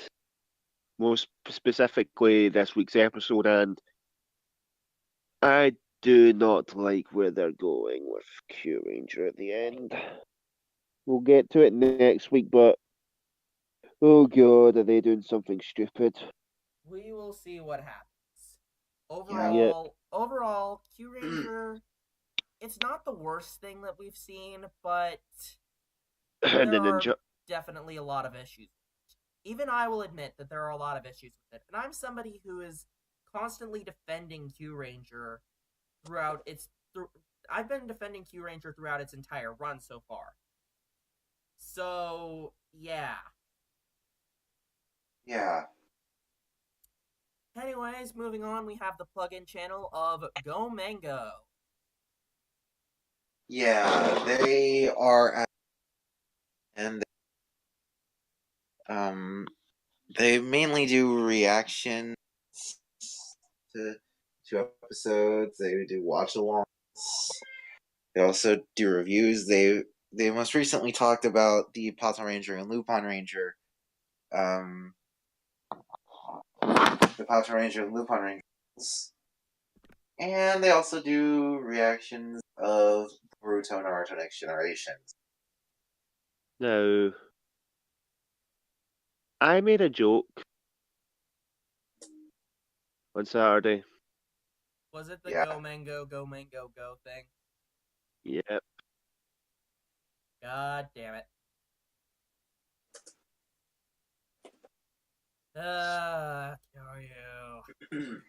most specifically this week's episode, and I do not like where they're going with Q Ranger at the end. We'll get to it next week, but oh god, are they doing something stupid? We will see what happens. Yeah. Yep. Overall, Q Ranger, it's not the worst thing that we've seen, but And there the are ninja. definitely a lot of issues. Even I will admit that there are a lot of issues with it. And I'm somebody who is constantly defending Q Ranger throughout its. I've been defending Q Ranger throughout its entire run so far. So, yeah. Yeah. Anyways, moving on, we have the plug-in channel of Go Mango. Yeah. They are and they mainly do reactions to episodes. They do watch alongs. They also do reviews. They most recently talked about the Pato Ranger and Lupin Ranger. Um, the Pato Ranger and Lupin Rangers. And they also do reactions of Boruto Naruto Next Generation. Now, I made a joke on Saturday. Was it the Yeah. Go Mango, Go Mango, Go thing? Yep. God damn it. Kill you.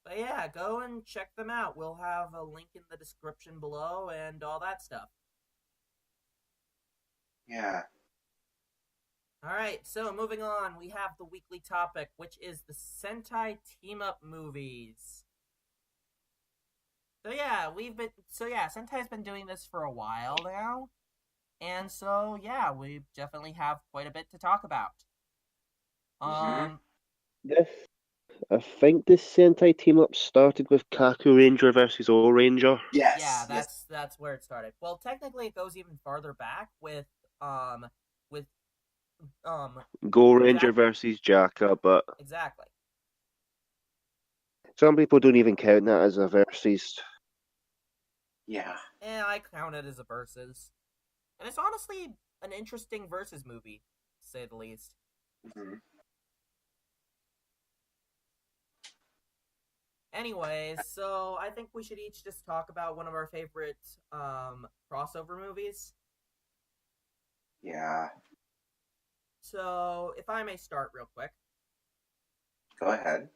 But yeah, go and check them out. We'll have a link in the description below and all that stuff. Yeah. Alright, so moving on, we have the weekly topic, which is the Sentai Team Up movies. Sentai's been doing this for a while now. And so yeah, we definitely have quite a bit to talk about. Mhm. This, I think the Sentai team up started with Kaku Ranger versus O Ranger. Yeah, Yes. Yes. that's where it started. Well, technically it goes even farther back um with um Go Ranger Jack versus Jaka, but exactly. some people don't even count that as a versus. Yeah. And I count it as a versus. And it's honestly an interesting versus movie, to say the least. Mhm. Anyways, so I think we should each just talk about one of our favorite crossover movies. Yeah. So, if I may start real quick, Go ahead.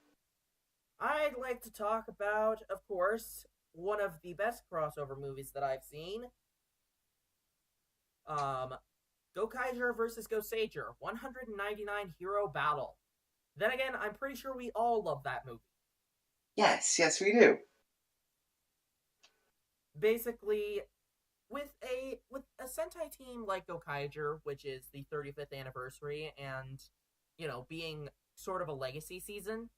I'd like to talk about, of course, one of the best crossover movies that I've seen. Gokaiger versus Goseiger, 199 Hero Battle. Then again, I'm pretty sure we all love that movie. Yes, we do. Basically, with a Sentai team like Gokaiger, which is the 35th anniversary, and being sort of a legacy season,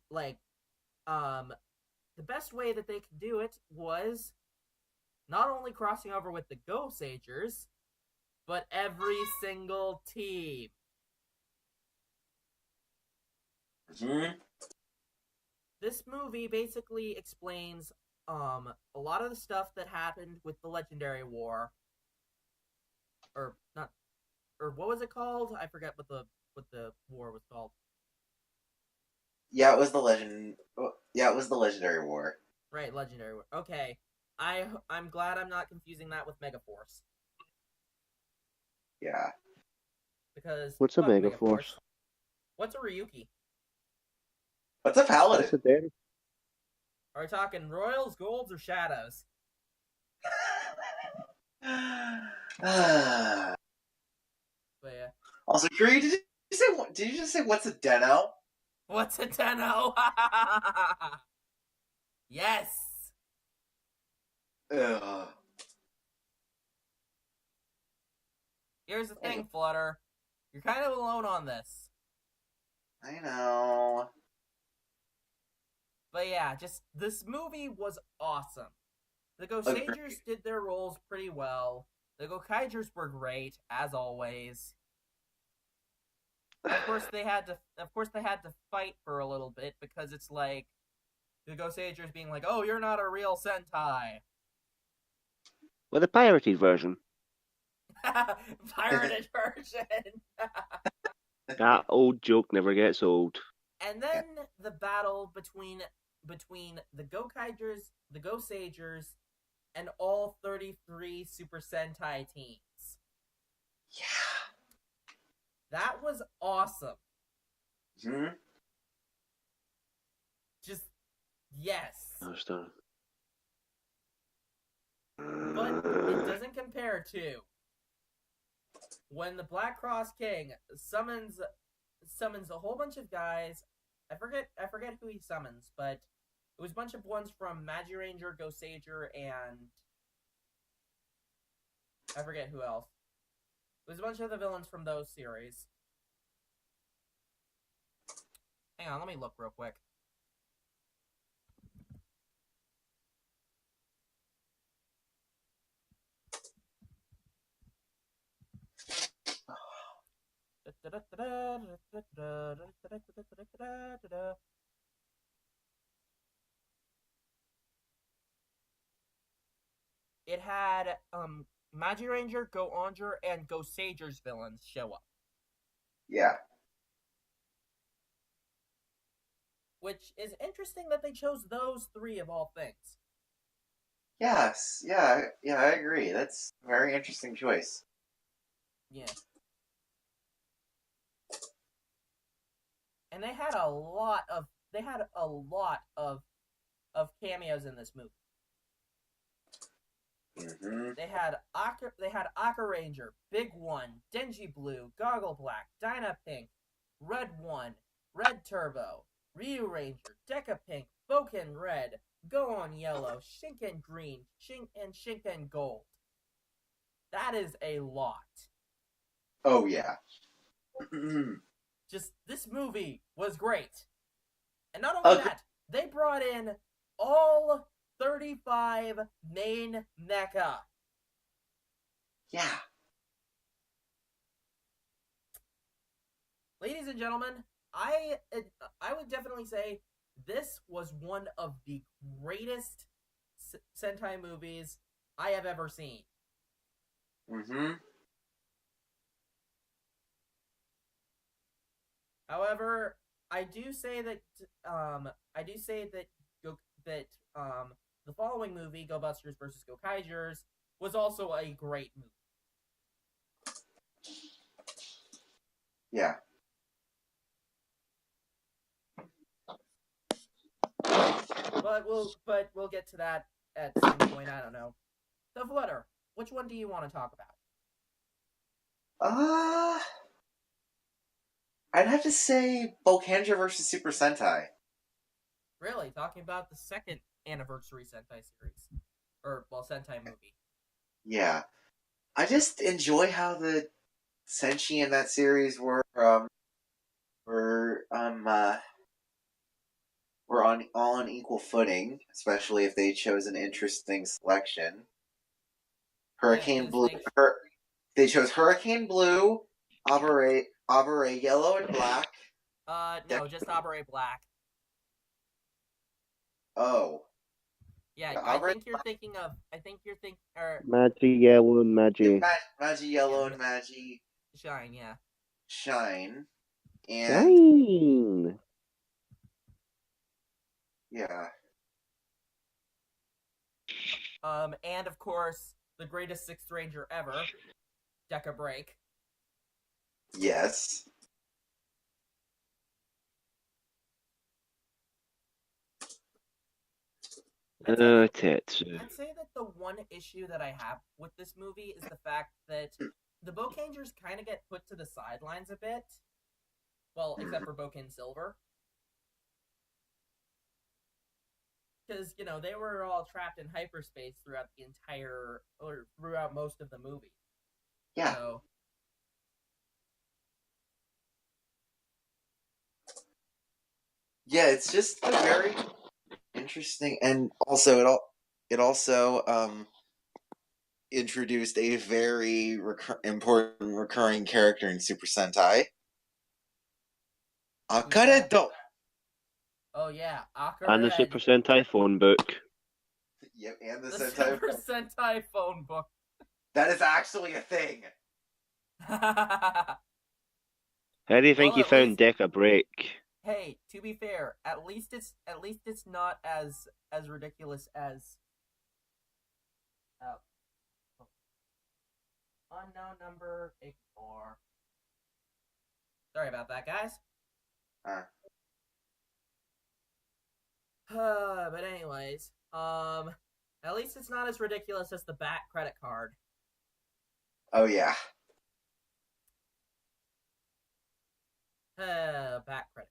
like the best way that they could do it was not only crossing over with the Gosagers, but every single team. This movie basically explains a lot of the stuff that happened with the Legendary War, or not, or what was it called? I forget what the war was called. Yeah, it was the legend. Yeah, it was the Legendary War. Right, Legendary War. Okay, I'm glad I'm not confusing that with Megaforce. Yeah. Because What's a fuck Megaforce? What's a Ryuki? What's a Paladin? That's a damn. Are we talking Royals, Golds, or Shadows? But yeah. Also, Tree, did you just say what's a Deno? What's a Tenno? Yes. Ugh. Here's the thing, Flutter. You're kind of alone on this. I know. But yeah, just this movie was awesome. The Gosagers did their roles pretty well. The Gokaigers were great, as always. Of course they had to fight for a little bit because it's like the Gosagers being like, "Oh, you're not a real Sentai." Well, the pirated version. Pirated version. That old joke never gets old. And then the battle between the Gokaigers, the Gosagers, and all 33 Super Sentai teams. Yeah. That was awesome. Just yes. Understand. But it doesn't compare to when the Black Cross King summons a whole bunch of guys. I forget who he summons, but it was a bunch of ones from Magi Ranger, Gosager, and I forget who else. It was a bunch of the villains from those series. Hang on, let me look real quick. It had Magi Ranger, Go Onger, and Go Sager's villains show up. Yeah. Which is interesting that they chose those three of all things. Yes. Yeah, I agree. That's a very interesting choice. Yeah. And they had a lot of cameos in this movie. They had Aka Ranger, Big One, Denji Blue, Goggle Black, Dyna Pink, Red One, Red Turbo, Ryu Ranger, Deca Pink, Boken Red, Go On Yellow, Shinken Green, and Shinken Gold. That is a lot. Oh yeah. Just this movie was great. And not only that, they brought in all 35 main mecha. Yeah. Ladies and gentlemen, I would definitely say this was one of the greatest Sentai movies I have ever seen. However, I do say that the following movie, Go Busters vs. Go Kaijers, was also a great movie. Yeah. But we'll get to that at some point. I don't know. So Flutter, which one do you want to talk about? I'd have to say Volcandra versus Super Sentai. Really, talking about the second anniversary Sentai series, or Sentai movie. Yeah. I just enjoy how the Senshi in that series were were on all on equal footing, especially if they chose an interesting selection. Yeah, Hurricane because Blue. They chose Hurricane Blue, Abare Yellow and Black. no, just Abare Black. Oh, Yeah, yeah, I Abare think you're thinking of. I think you're thinking. Or Magi Yellow and Magi Magi yeah, Yellow and Magi Shine. Yeah. Shine, and Shine. yeah, And of course, the greatest Sixth Ranger ever, Deca Break. yes, I'd say that Tetsu. I'd say that the one issue that I have with this movie is the fact that the Bokangers kind of get put to the sidelines a bit. Well, except for Boken Silver. Because, they were all trapped in hyperspace throughout the entire, or throughout most of the movie. yeah, So, yeah. It's just a very interesting, and also it also introduced a very important recurring character in Super Sentai. who's that? Akaredo. Oh, yeah, And the Akared. Super Sentai phone book. Yep, and the The Sentai. Super Sentai phone book. That is actually a thing. How do you think Well, you at least, found Deca Break? hey, to be fair, at least it's not as ridiculous as uh, unknown number ignore. Sorry about that, guys. Uh, But anyways, at least it's not as ridiculous as the Bat credit card. oh yeah. Bat credit.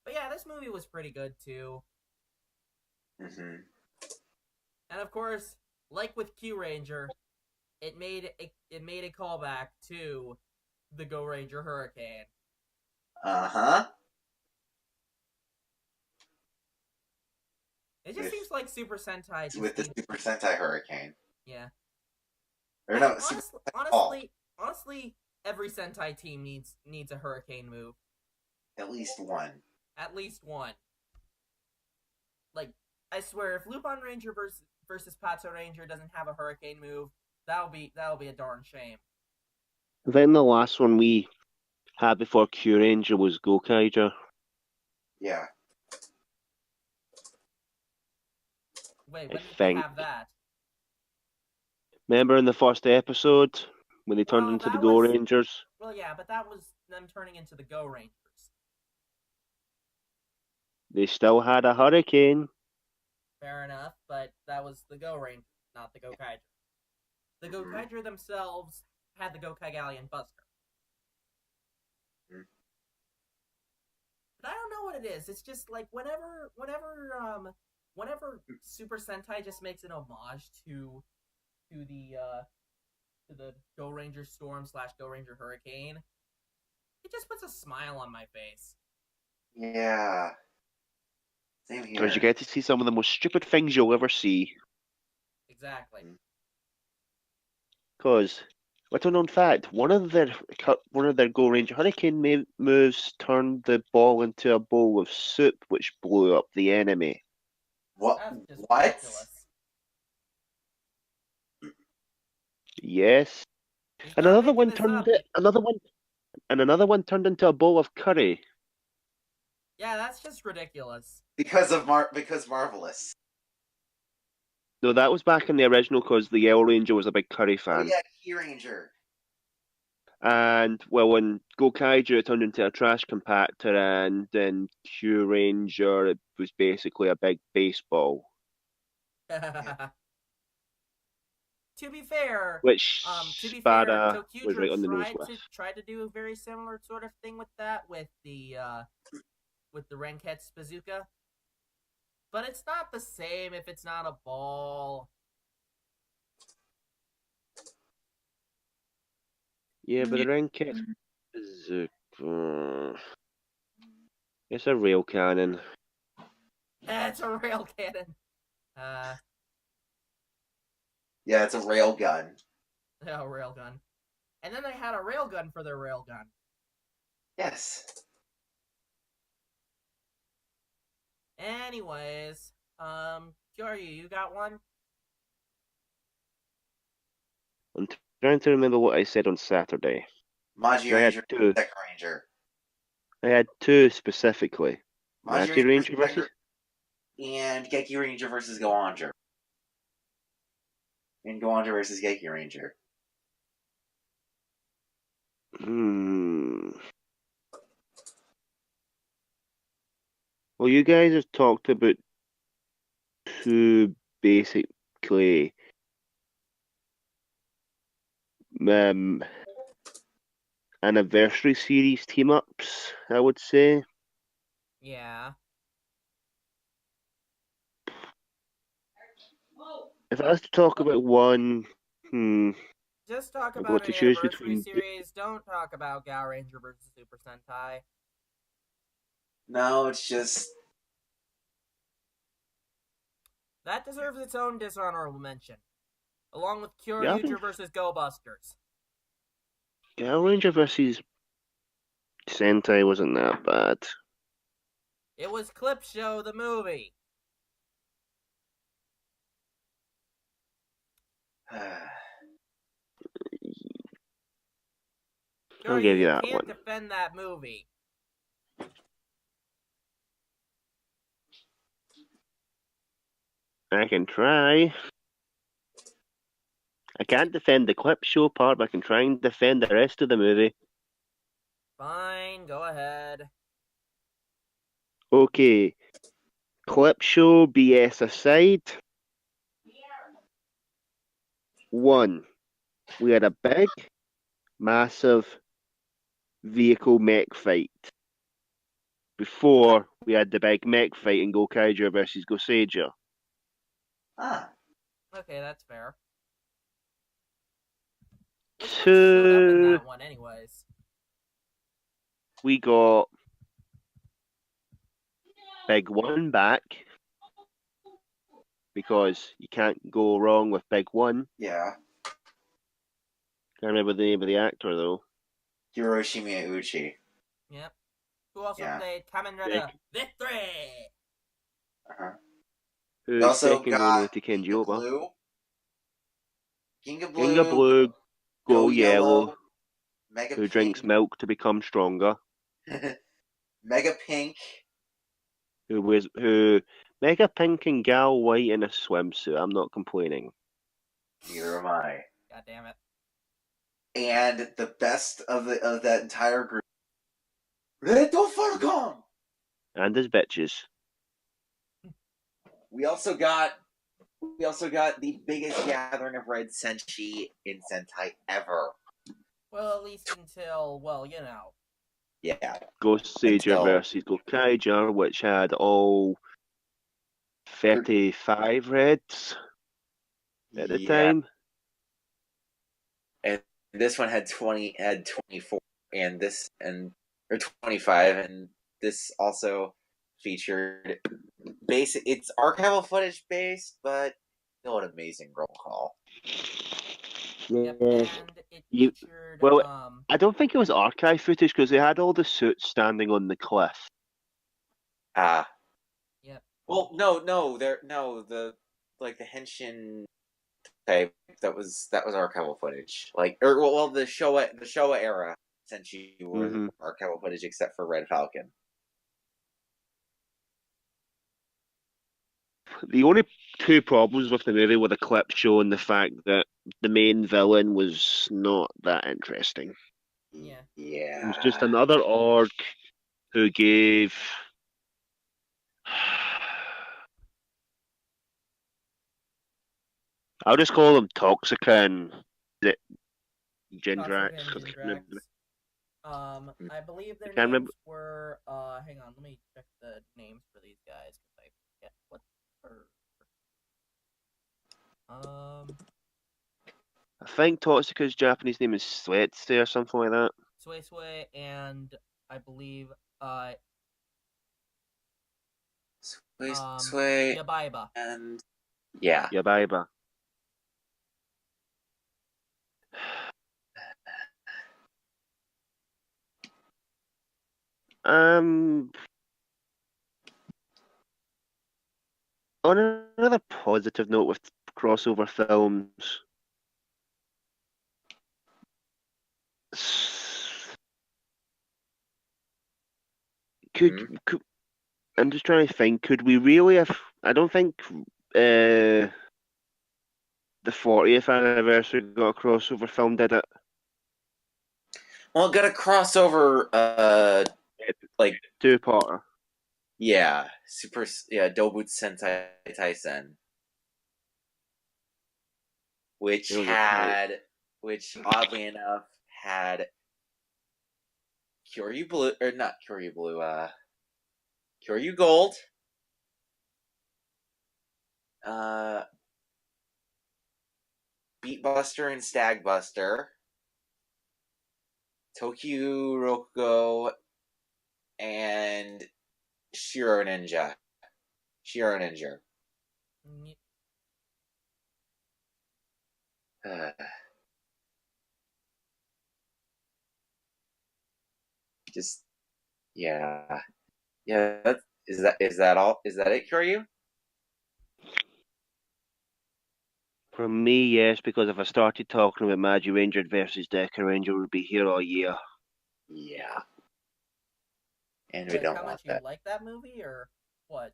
But yeah, this movie was pretty good too. Mm-hmm. And of course, like with Q Ranger, it made a callback to the Go Ranger Hurricane. Uh-huh. It just seems like Super Sentai just With the needs, Super Sentai Hurricane. yeah. Or Hey, no, Super honestly, Ball. honestly, honestly, every Sentai team needs a Hurricane move. At least one. At least one. Like, I swear, if Lupin Ranger versus Pato Ranger doesn't have a Hurricane move, that'll be a darn shame. Then the last one we had before Q Ranger was Gokaiger. Yeah. Wait, I when did they think. have that? Remember in the first episode when they turned Well, into the that Go was Rangers? well, yeah, but that was them turning into the Go Rangers. They still had a hurricane. Fair enough, but that was the Go Rangers, not the Gokaiger. The Mm-hmm. Gokaiger themselves had the Gokai Galleon Buster. Mm-hmm. But I don't know what it is. It's just like whenever Super Sentai just makes an homage to the Go Ranger Storm / Go Ranger Hurricane, it just puts a smile on my face. Yeah. Same here. Because you get to see some of the most stupid things you'll ever see. Exactly. Because, little known fact, one of their Go Ranger Hurricane moves turned the ball into a bowl of soup, which blew up the enemy. What? That's just What? ridiculous. Yes, He's and not another making one this turned up. it. Another one turned into a bowl of curry. Yeah, that's just ridiculous. Because Marvelous. No, that was back in the original because the Yellow Ranger was a big Curry Oh fan. yeah, Key Ranger. And well, when Gokaiger it turned into a trash compactor, and then Q Ranger it was basically a big baseball, To be fair, which Spada was Tokuger right on the nose with. tried to do a very similar sort of thing with that with the Renketsu bazooka, but it's not the same if it's not a ball. Yeah, but the Renket is it's a rail cannon. It's a rail cannon. Yeah, it's a rail gun. Oh, railgun. And then they had a railgun for their railgun. Yes. Anyways, Kyoryu, you got one? I'm trying to remember what I said on Saturday. Magi I had Ranger, two. Deku Ranger. I had two specifically. Magi Magi Ranger Deku versus. and Geki Ranger versus Goanger. And Goanger versus Geki Ranger. Well, you guys have talked about two basically anniversary series team ups, I would say. Yeah. If I was to talk about one, Just talk I've about got an to choose anniversary between two. series. Don't talk about Gao Ranger versus Super Sentai. No, it's just That deserves its own dishonorable mention. Along with Yeah, I Kyoryuger think versus Go Busters. Power Ranger versus Sentai wasn't that bad. It was Clip Show, the movie. I'll Kyoryu, give you you that can't one. defend that movie. I can try. I can't defend the clip show part, but I can try and defend the rest of the movie. Fine, go ahead. Okay, clip show BS aside. One, we had a big, massive vehicle mech fight. Before we had the big mech fight in Gokaiger versus Goseiger. Okay, that's fair. Which one showed up in Two, that one, anyways? we got Big One back because you can't go wrong with Big One. yeah. Can't remember the name of the actor though. Hiroshi Miyauchi. Yep. Who also Yeah. played Kamen Rider Victory? Uh-huh. We Who's also second only got to Ginga Kenji Oba. Blue. Ginga Ginga Blue, Blue, Go Go Yellow, Mega who Pink, drinks milk to become stronger. Mega Pink, Who Mega Pink and Gal White in a swimsuit. I'm not complaining. neither am I. God damn it. And the best of that entire group, Little Falcon! And his bitches. We also got the biggest gathering of Red Senshi in Sentai ever. Well, at least until, well, you know. Yeah. Goseiger versus Gokaiger, which had all 35 Reds at the time. And this one had 24 and 25, and this also featured it's archival footage based, but still an amazing roll call. Yep, Yes. and it featured, I don't think it was archive footage because they had all the suits standing on the cliff. Yep. Well, the henshin type that was archival footage. The Showa era essentially were archival footage except for Red Falcon. The only two problems with the movie were the clip showing the fact that the main villain was not that interesting. Yeah. It was Yeah. just another orc who gave. I'll just call him Toxica and the Jindrax. Toxic and Jindrax. I believe I their can't remember. names were. Hang on, let me check the names for these guys because I forget what. I think Toxica's Japanese name is Suetse or something like that. Sway Sway and I believe Sway, Yabaiba. and yeah. Yabaiba. Um, on another positive note with crossover films, could I'm just trying to think, could we really have? I don't think the 40th anniversary got a crossover film, did it? Well, it got a crossover, like Two-parter. yeah, Dobutsu Sentai Taisen, which It was a tight. oddly enough had Kyoryu Blue, or not Kyoryu Blue, Kyoryu Gold, uh, Beatbuster and Stagbuster, Tokyo Rokugo, and Shiro Ninja. Shiro Ninja. Just yeah, yeah. Is that all? Is that it for you? For me, yes, because if I started talking about Magi Ranger versus Deca Ranger, we'd be here all year. Yeah, and we Like don't how want much you that. like that movie or what?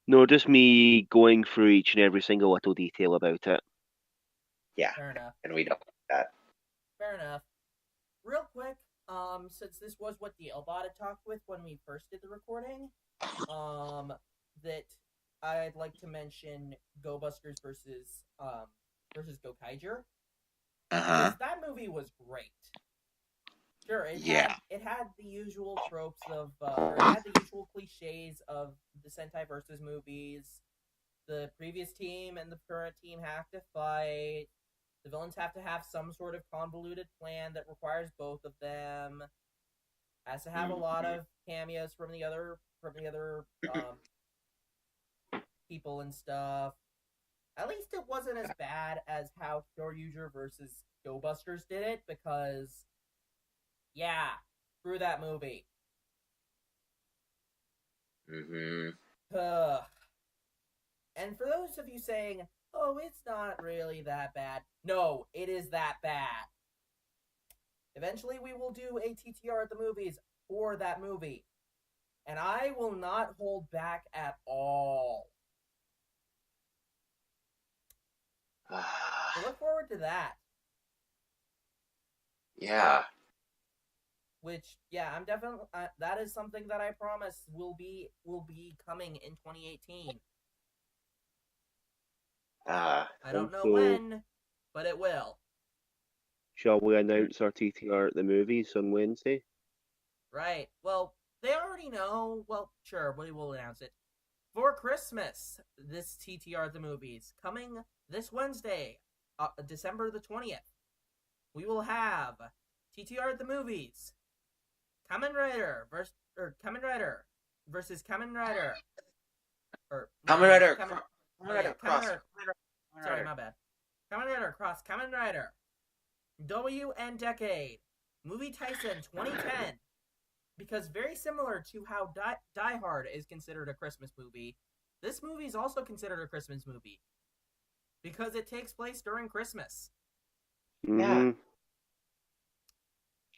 No, just me going through each and every single little detail about it. Yeah, Fair enough. and we don't want that. Fair enough. Real quick, since this was what the Elbot had talked with when we first did the recording, that I'd like to mention Go Busters versus Go Kaiger because that movie was great. Sure, Yeah. it had the usual tropes of or it had the usual cliches of the Sentai versus movies. The previous team and the current team have to fight. The villains have to have some sort of convoluted plan that requires both of them. Has to have a lot of cameos from the other people and stuff. At least it wasn't as bad as how Kyoryuger versus Go Busters did it because yeah, screw that movie. And for those of you saying, "Oh, it's not really that bad," no, it is that bad. Eventually, we will do a TTR at the movies for that movie, and I will not hold back at all. So look forward to that. Yeah. Which, yeah, I'm definitely that is something that I promise will be coming in 2018. I don't know Also, when, but it will. shall we announce our TTR at the movies on Wednesday? Right. Well, they already know. Well, sure, we will announce it. For Christmas, this TTR at the movies coming this Wednesday, December the 20th. We will have TTR at the movies. Kamen Rider versus Kamen Rider versus Kamen Rider. Kamen Rider. Sorry, my bad. Kamen Rider cross Kamen Rider. W and Decade. Movie Tyson 2010. Because very similar to how Die Hard is considered a Christmas movie, this movie is also considered a Christmas movie. Because it takes place during Christmas. Yeah.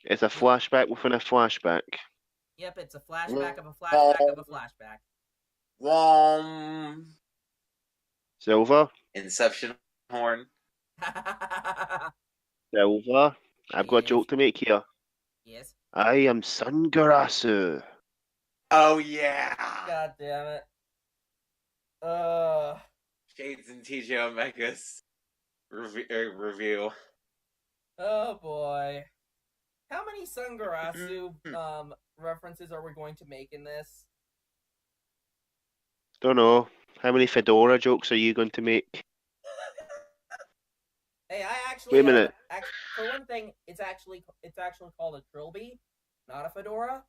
It's a flashback within a flashback. Yep, it's a flashback of a flashback of a flashback. Wom. Silver. Inception horn. Silver. I've got a Yes. joke to make here. Yes. I am Sungarasu. Oh yeah. God damn it. Shades and TJ Omega's review. Oh boy. How many Sungarasu references are we going to make in this? Don't know. How many Fedora jokes are you going to make? Hey, I actually Wait a have minute. for one thing, it's actually called a trilby, not a fedora.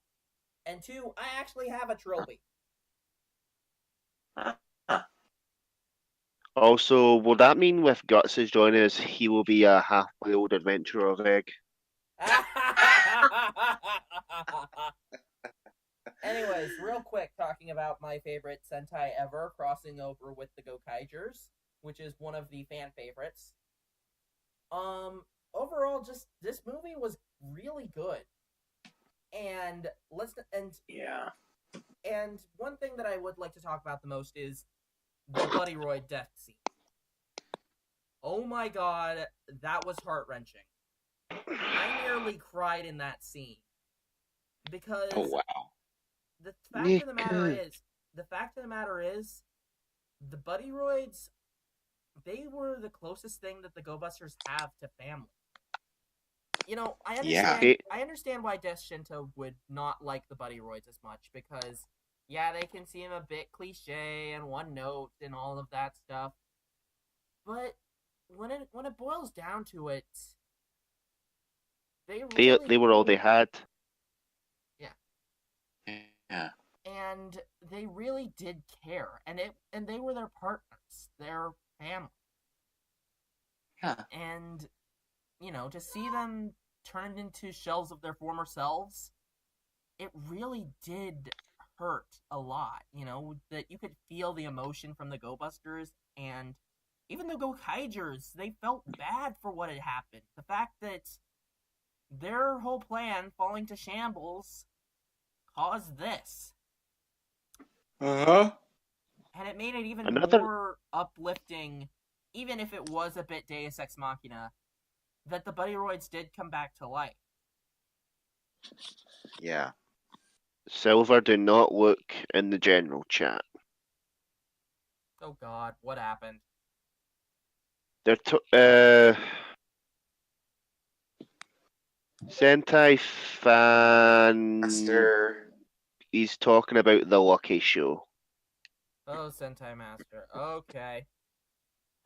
And two, I actually have a trilby. Also, will that mean with Guts is joining us, he will be a half-boiled adventurer of egg? Anyways, real quick, talking about my favorite Sentai ever, crossing over with the Gokaigers, which is one of the fan favorites. Overall, just this movie was really good, and Yeah. and one thing that I would like to talk about the most is the Buddy Roy death scene. Oh my god, that was heart wrenching. I nearly cried in that scene because Oh wow. the fact of the matter is, the Buddy Roids, they were the closest thing that the Go Busters have to family. You know, I understand why Death Shinto would not like the Buddy Roids as much because, yeah, they can seem a bit cliche and one note and all of that stuff. But when it boils down to it, They were all they had. Yeah. And they really did care, and they were their partners, their family. Yeah. And you know, to see them turned into shells of their former selves, it really did hurt a lot. You know, that you could feel the emotion from the Go Busters, and even the Go Kaigers, they felt bad for what had happened. The fact that their whole plan falling to shambles caused this. Uh-huh. And it made it even Another- more uplifting, even if it was a bit Deus Ex Machina, that the Buddy Roids did come back to life. Yeah. Silver, do not look in the general chat. Oh god, what happened? They're Sentai fan. Master. He's talking about the Lucky Show. Oh, Sentai Master. Okay.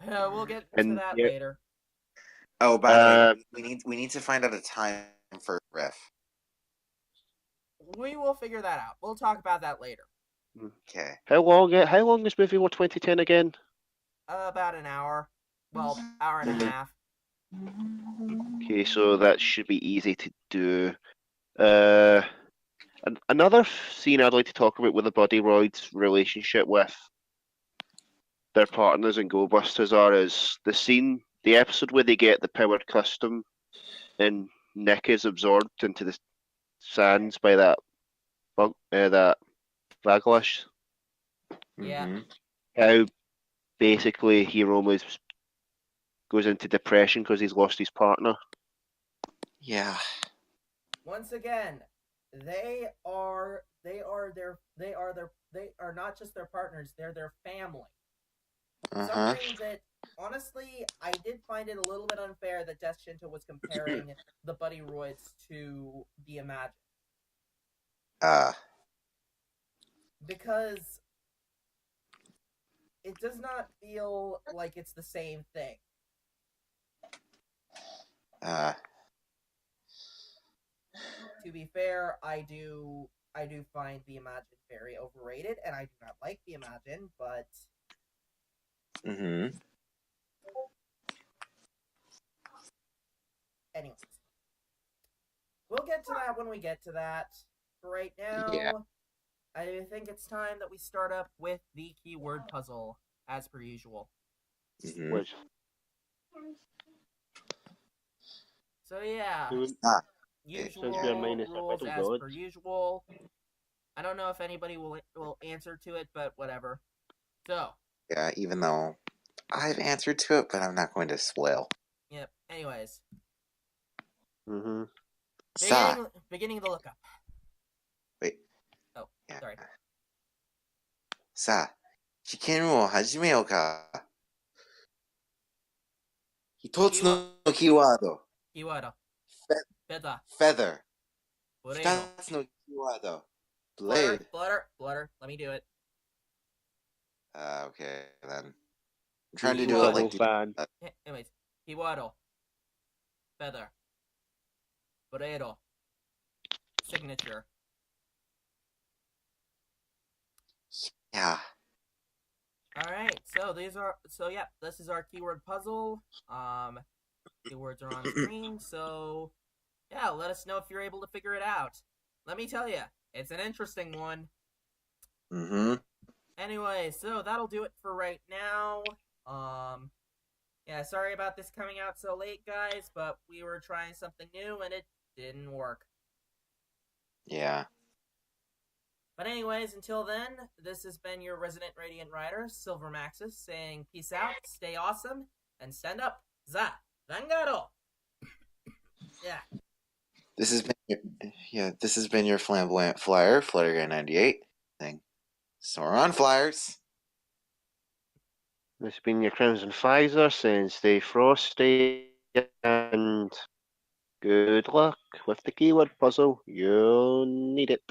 We'll get to And that yeah, later. Oh, by the way, we need to find out a time for riff. We will figure that out. We'll talk about that later. Okay. How long is movie war 2010 again? About an hour. Well, hour and a half. Okay, so that should be easy to do. Another scene I'd like to talk about with the Buddy Roids' relationship with their partners and Go Busters is the episode where they get the powered custom and Nick is absorbed into the sands by that Vaglash. Yeah. Mm-hmm. How basically Hiromu goes into depression because he's lost his partner. Yeah. Once again, they are not just their partners, they're their family. Uh-huh. Something that, honestly, I did find it a little bit unfair that Death Shinto was comparing the Buddy Roids to the Imagine. Because it does not feel like it's the same thing. To be fair, I do find the Imagine very overrated, and I do not like the Imagine, but Mm-hmm. anyways. We'll get to that when we get to that. For right now, Yeah. I think it's time that we start up with the keyword puzzle, as per usual. Mm-hmm. Which So yeah, Ah. usual Since we are minus a rules middle as god. per usual. I don't know if anybody will answer to it, but whatever. So. Yeah, even though I've answered to it, but I'm not going to spoil. Yep. Anyways. Mm-hmm. Beginning the lookup. Wait. Oh, yeah. sorry. さあ、試験を始めようか。一つのキーワード。キーワード。feather. ブレード。二つのキーワード。Flutter. blade. Let me do it. Okay, then. I'm trying to Key do it word. like... Anyways, キーワード。feather. ブレード。signature. Yeah. Alright, so this is our keyword puzzle. Keywords are on screen, so yeah, let us know if you're able to figure it out. Let me tell you, it's an interesting one. Mm-hmm. Anyway, so that'll do it for right now. Yeah, sorry about this coming out so late, guys, but we were trying something new and it didn't work. Yeah. But anyways, until then, this has been your resident Radiant Rider, Silver Maxis, saying peace out, stay awesome, and stand up. Za Vangaro. Yeah. This has been your flamboyant flyer, Flutterguy 98. Thing. So we're on flyers. This has been your Crimson Pfizer saying stay frosty and good luck with the keyword puzzle. You'll need it.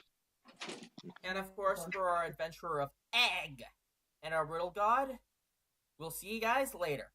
And of course, for our adventurer of Egg and our riddle god, we'll see you guys later.